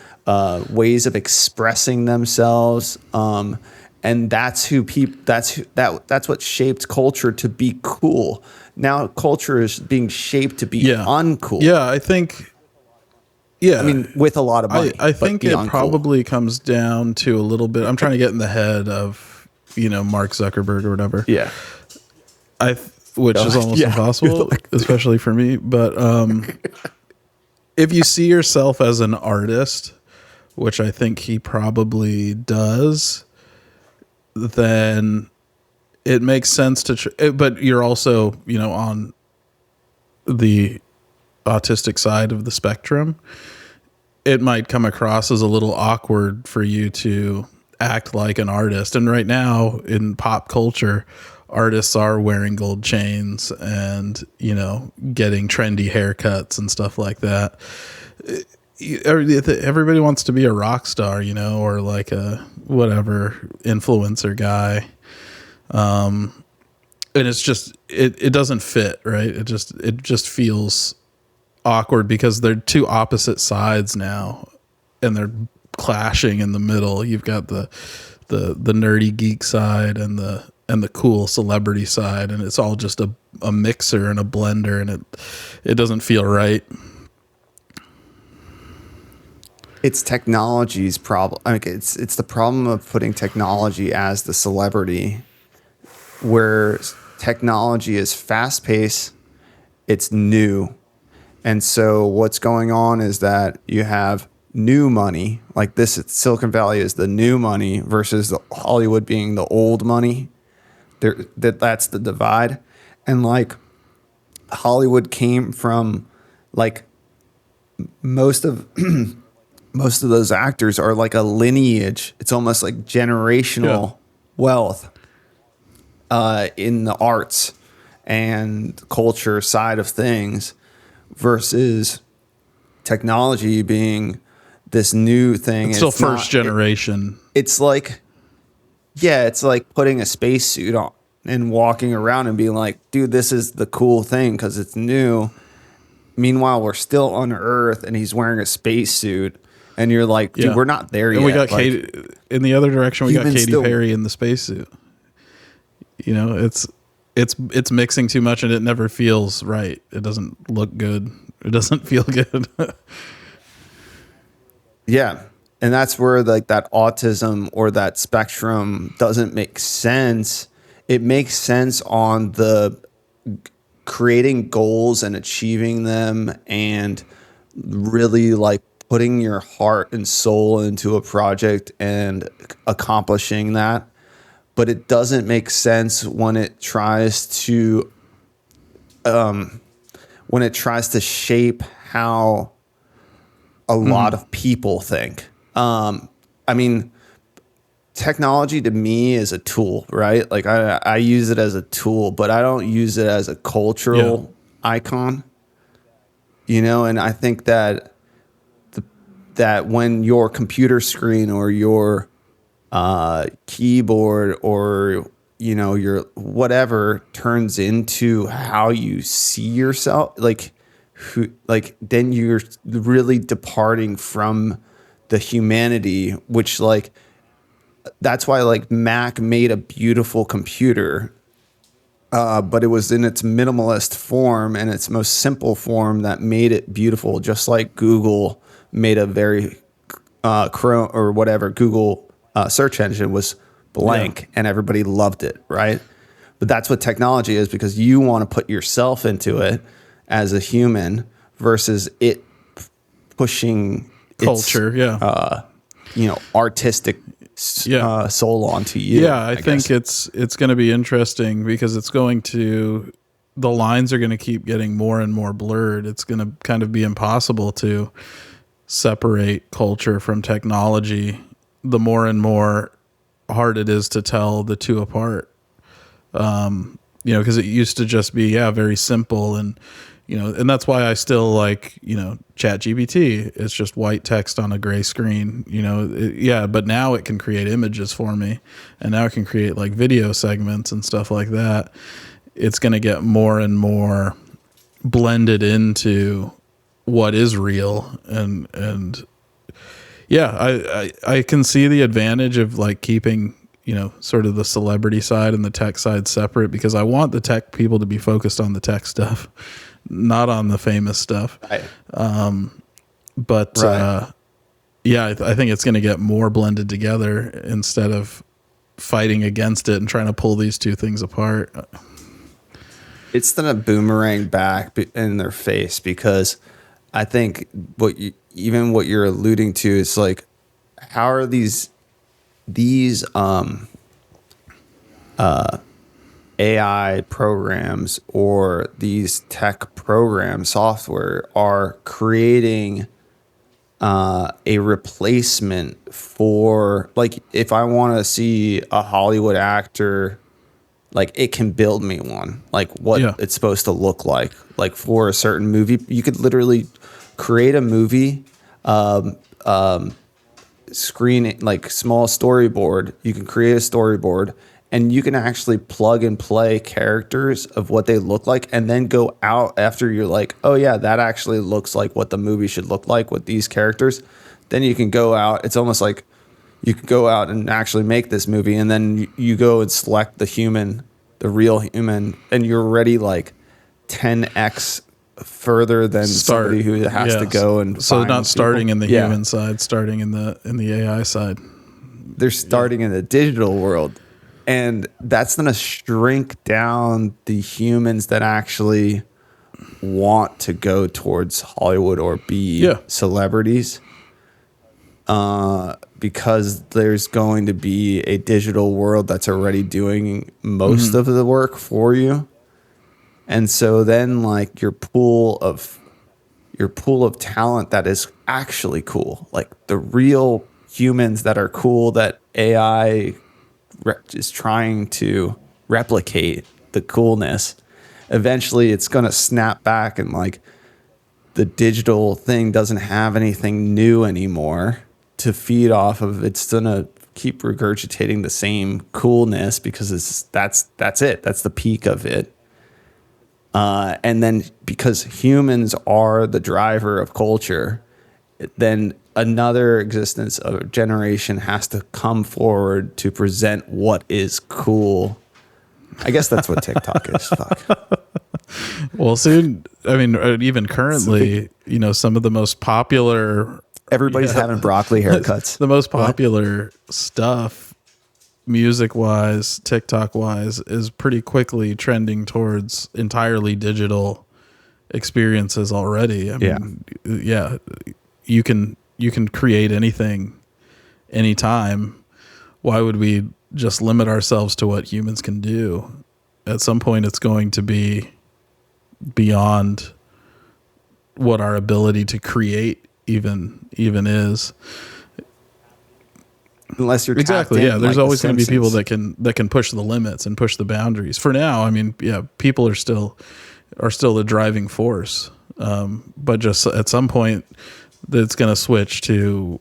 ways of expressing themselves, and that's what shaped culture to be cool. Now culture is being shaped to be uncool. Yeah, I think. Yeah, I mean, with a lot of money. I think it uncool. probably comes down to a little bit. I'm trying to get in the head of, Mark Zuckerberg or whatever. Yeah, which is almost impossible, especially for me. But if you see yourself as an artist, which I think he probably does, then it makes sense to. But you're also, on the autistic side of the spectrum, it might come across as a little awkward for you to act like an artist. And right now in pop culture, artists are wearing gold chains and, getting trendy haircuts and stuff like that. Everybody wants to be a rock star, or like a whatever influencer guy. And it's just, it doesn't fit, right? It just feels awkward because they're two opposite sides now, and they're clashing in the middle. You've got the nerdy geek side and the cool celebrity side, and it's all just a mixer and a blender, and it doesn't feel right. It's technology's problem. I mean, it's the problem of putting technology as the celebrity, where technology is fast paced, it's new. And so what's going on is that you have new money, like this Silicon Valley is the new money versus the Hollywood being the old money. That's the divide. And like Hollywood came from, like, most of those actors are like a lineage. It's almost like generational wealth in the arts and culture side of things, versus technology being this new thing. It's still first generation. It's like putting a spacesuit on and walking around and being like, dude, this is the cool thing because it's new. Meanwhile, we're still on Earth and he's wearing a spacesuit, and you're like, dude, we're not there yet. And we got Katy in the other direction. We got Katy Perry in the spacesuit. It's mixing too much, and it never feels right. It doesn't look good. It doesn't feel good. Yeah. And that's where like that autism or that spectrum doesn't make sense. It makes sense on the creating goals and achieving them and really like putting your heart and soul into a project and accomplishing that. But it doesn't make sense when it tries to shape how a lot of people think. I mean, technology to me is a tool, right? Like I use it as a tool, but I don't use it as a cultural icon, and I think that that when your computer screen or your keyboard or, you know, your whatever turns into how you see yourself, like then you're really departing from the humanity, which like, that's why like Mac made a beautiful computer, but it was in its minimalist form and its most simple form that made it beautiful. Just like Google made a very Chrome or whatever Google search engine was blank, and everybody loved it, right? But that's what technology is, because you want to put yourself into it as a human versus it pushing culture, you know, artistic soul onto you. Yeah, I think it's going to be interesting because the lines are going to keep getting more and more blurred. It's going to kind of be impossible to separate culture from technology. The more and more hard it is to tell the two apart. You know, because it used to just be very simple, and you know, and that's why I still like, you know, ChatGPT. It's just white text on a gray screen, you know. But now it can create images for me, and now it can create like video segments and stuff like that. It's going to get more and more blended into what is real, and I can see the advantage of like keeping, you know, sort of the celebrity side and the tech side separate, because I want the tech people to be focused on the tech stuff, not on the famous stuff. Right. I think it's going to get more blended together instead of fighting against it and trying to pull these two things apart. It's going to boomerang back in their face, because I think what you're alluding to is like, how are these AI programs or these tech program software are creating a replacement for, like, if I want to see a Hollywood actor, like, it can build me one, like what it's supposed to look like for a certain movie. You could literally create a movie, screen it, like small storyboard. You can create a storyboard, and you can actually plug and play characters of what they look like, and then go out after you're like, oh yeah, that actually looks like what the movie should look like with these characters. Then you can go out. It's almost like you could go out and actually make this movie, and then you go and select the real human, and you're already like 10x further than somebody who has to go and not starting in the human side, starting in the AI side. They're starting in the digital world, and that's going to shrink down the humans that actually want to go towards Hollywood or be celebrities, because there's going to be a digital world that's already doing most of the work for you. And so then, like, your pool of talent that is actually cool, like the real humans that are cool, that AI is trying to replicate the coolness, eventually it's going to snap back, and like the digital thing doesn't have anything new anymore to feed off of. It's going to keep regurgitating the same coolness, because that's it. That's the peak of it. And then because humans are the driver of culture, then another existence of a generation has to come forward to present what is cool. I guess that's what TikTok is. Fuck. Well, soon, I mean, even currently, you know, some of the most popular... Everybody's having broccoli haircuts. The most popular stuff, music-wise, TikTok-wise, is pretty quickly trending towards entirely digital experiences already. I mean, you can create anything, anytime. Why would we just limit ourselves to what humans can do? At some point, it's going to be beyond what our ability to create even is. Unless you're exactly, there's always going to be people that can push the limits and push the boundaries. For now, I mean, people are still the driving force, but just at some point, it's going to switch to.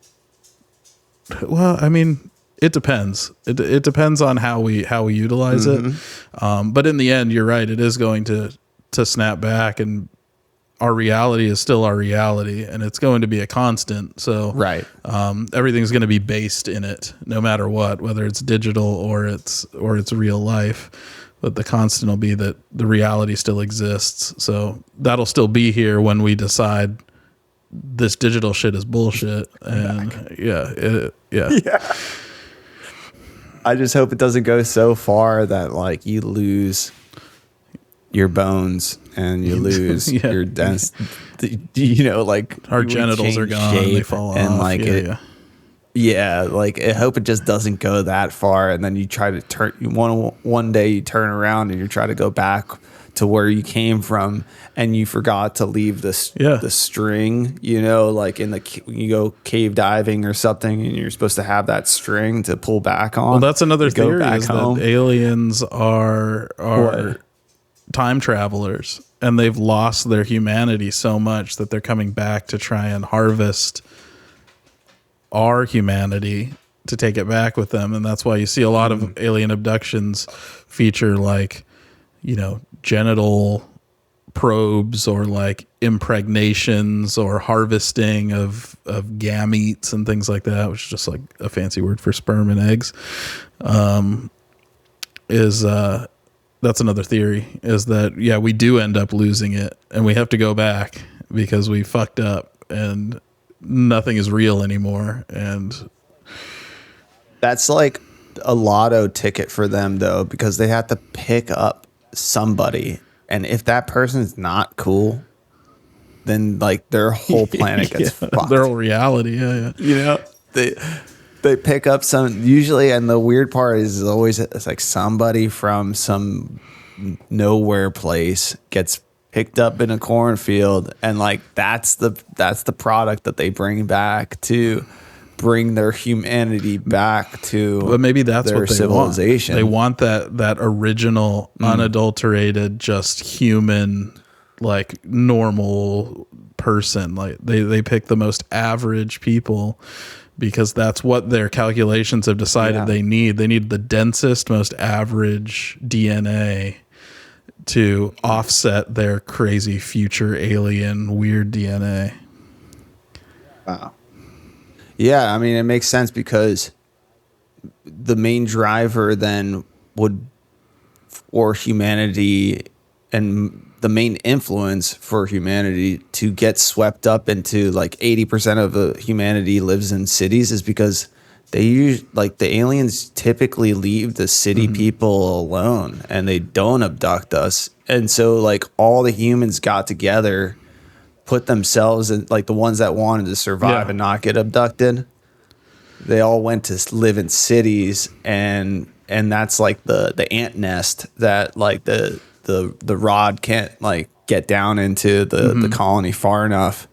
Well, I mean, It depends. It depends on how we utilize it. But in the end, you're right. It is going to snap back, and our reality is still our reality, and it's going to be a constant. So right. Everything's going to be based in it, no matter what, whether it's digital or it's real life. But the constant will be that the reality still exists. So that'll still be here when we decide this digital shit is bullshit. And yeah. I just hope it doesn't go so far that like you lose your bones and you lose your dense, like our genitals are gone and they fall and off. Like like I hope it just doesn't go that far. And then you try to one day you turn around and you try to go back to where you came from, and you forgot to leave the string, like you go cave diving or something, and you're supposed to have that string to pull back on. Well, that's another theory, is that aliens are time travelers, and they've lost their humanity so much that they're coming back to try and harvest our humanity to take it back with them. And that's why you see a lot of alien abductions feature like, genital probes or like impregnations or harvesting of gametes and things like that, which is just like a fancy word for sperm and eggs. That's another theory, is that, we do end up losing it and we have to go back because we fucked up and nothing is real anymore. And that's like a lotto ticket for them, though, because they have to pick up somebody, and if that person's not cool, then like their whole planet gets fucked. Their whole reality. They pick up some usually, and the weird part is always it's like somebody from some nowhere place gets picked up in a cornfield, and like that's the product that they bring back to bring their humanity back to. But maybe that's their what they civilization. Want. They want that original, unadulterated, just human, like normal person. Like they pick the most average people because that's what their calculations have decided they need. They need the densest, most average DNA to offset their crazy future alien weird DNA. Wow. Yeah, I mean, it makes sense because the main driver then would for humanity, and the main influence for humanity to get swept up into like 80% of the humanity lives in cities, is because the aliens typically leave the city people alone and they don't abduct us. And so like all the humans got together, put themselves in, like the ones that wanted to survive and not get abducted, they all went to live in cities, and that's like the ant nest that like the rod can't like get down into the colony far enough.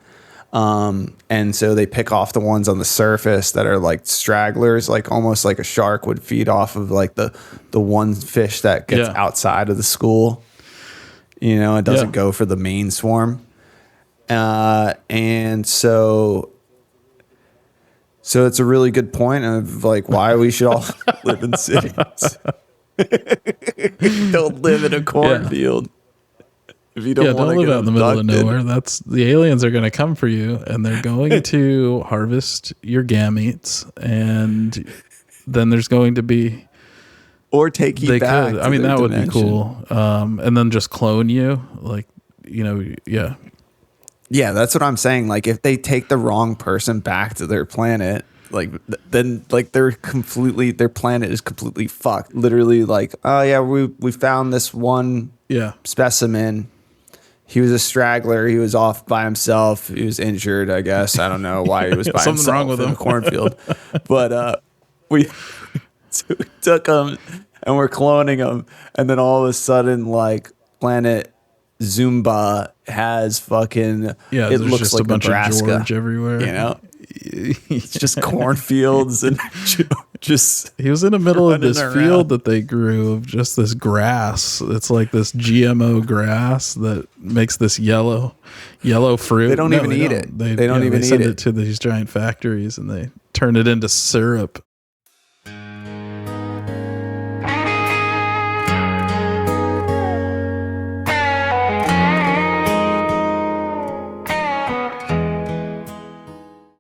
And so they pick off the ones on the surface that are like stragglers, like almost like a shark would feed off of like the one fish that gets outside of the school. It doesn't go for the main swarm. And so it's a really good point of like why we should all live in cities. Don't live in a cornfield. If you don't want to live get out in the middle of nowhere. That's the aliens are going to come for you, and they're going to harvest your gametes, and then there's going to be, or take you back. I mean, that would be cool. And then just clone you, like Yeah, that's what I'm saying. Like, if they take the wrong person back to their planet, like then like their planet is completely fucked. Literally, like, oh yeah, we found this one specimen. He was a straggler. He was off by himself. He was injured, I guess. I don't know why he was by himself wrong with in him. a cornfield. But we took him and we're cloning him, and then all of a sudden, like, planet Zumba has fucking it looks just like a bunch Nebraska, of George everywhere. It's just cornfields and just he was in the middle of this around. field that they grew of just this grass. It's like this GMO grass that makes this yellow fruit. They don't even eat it. They don't even send eat it to these giant factories and they turn it into syrup.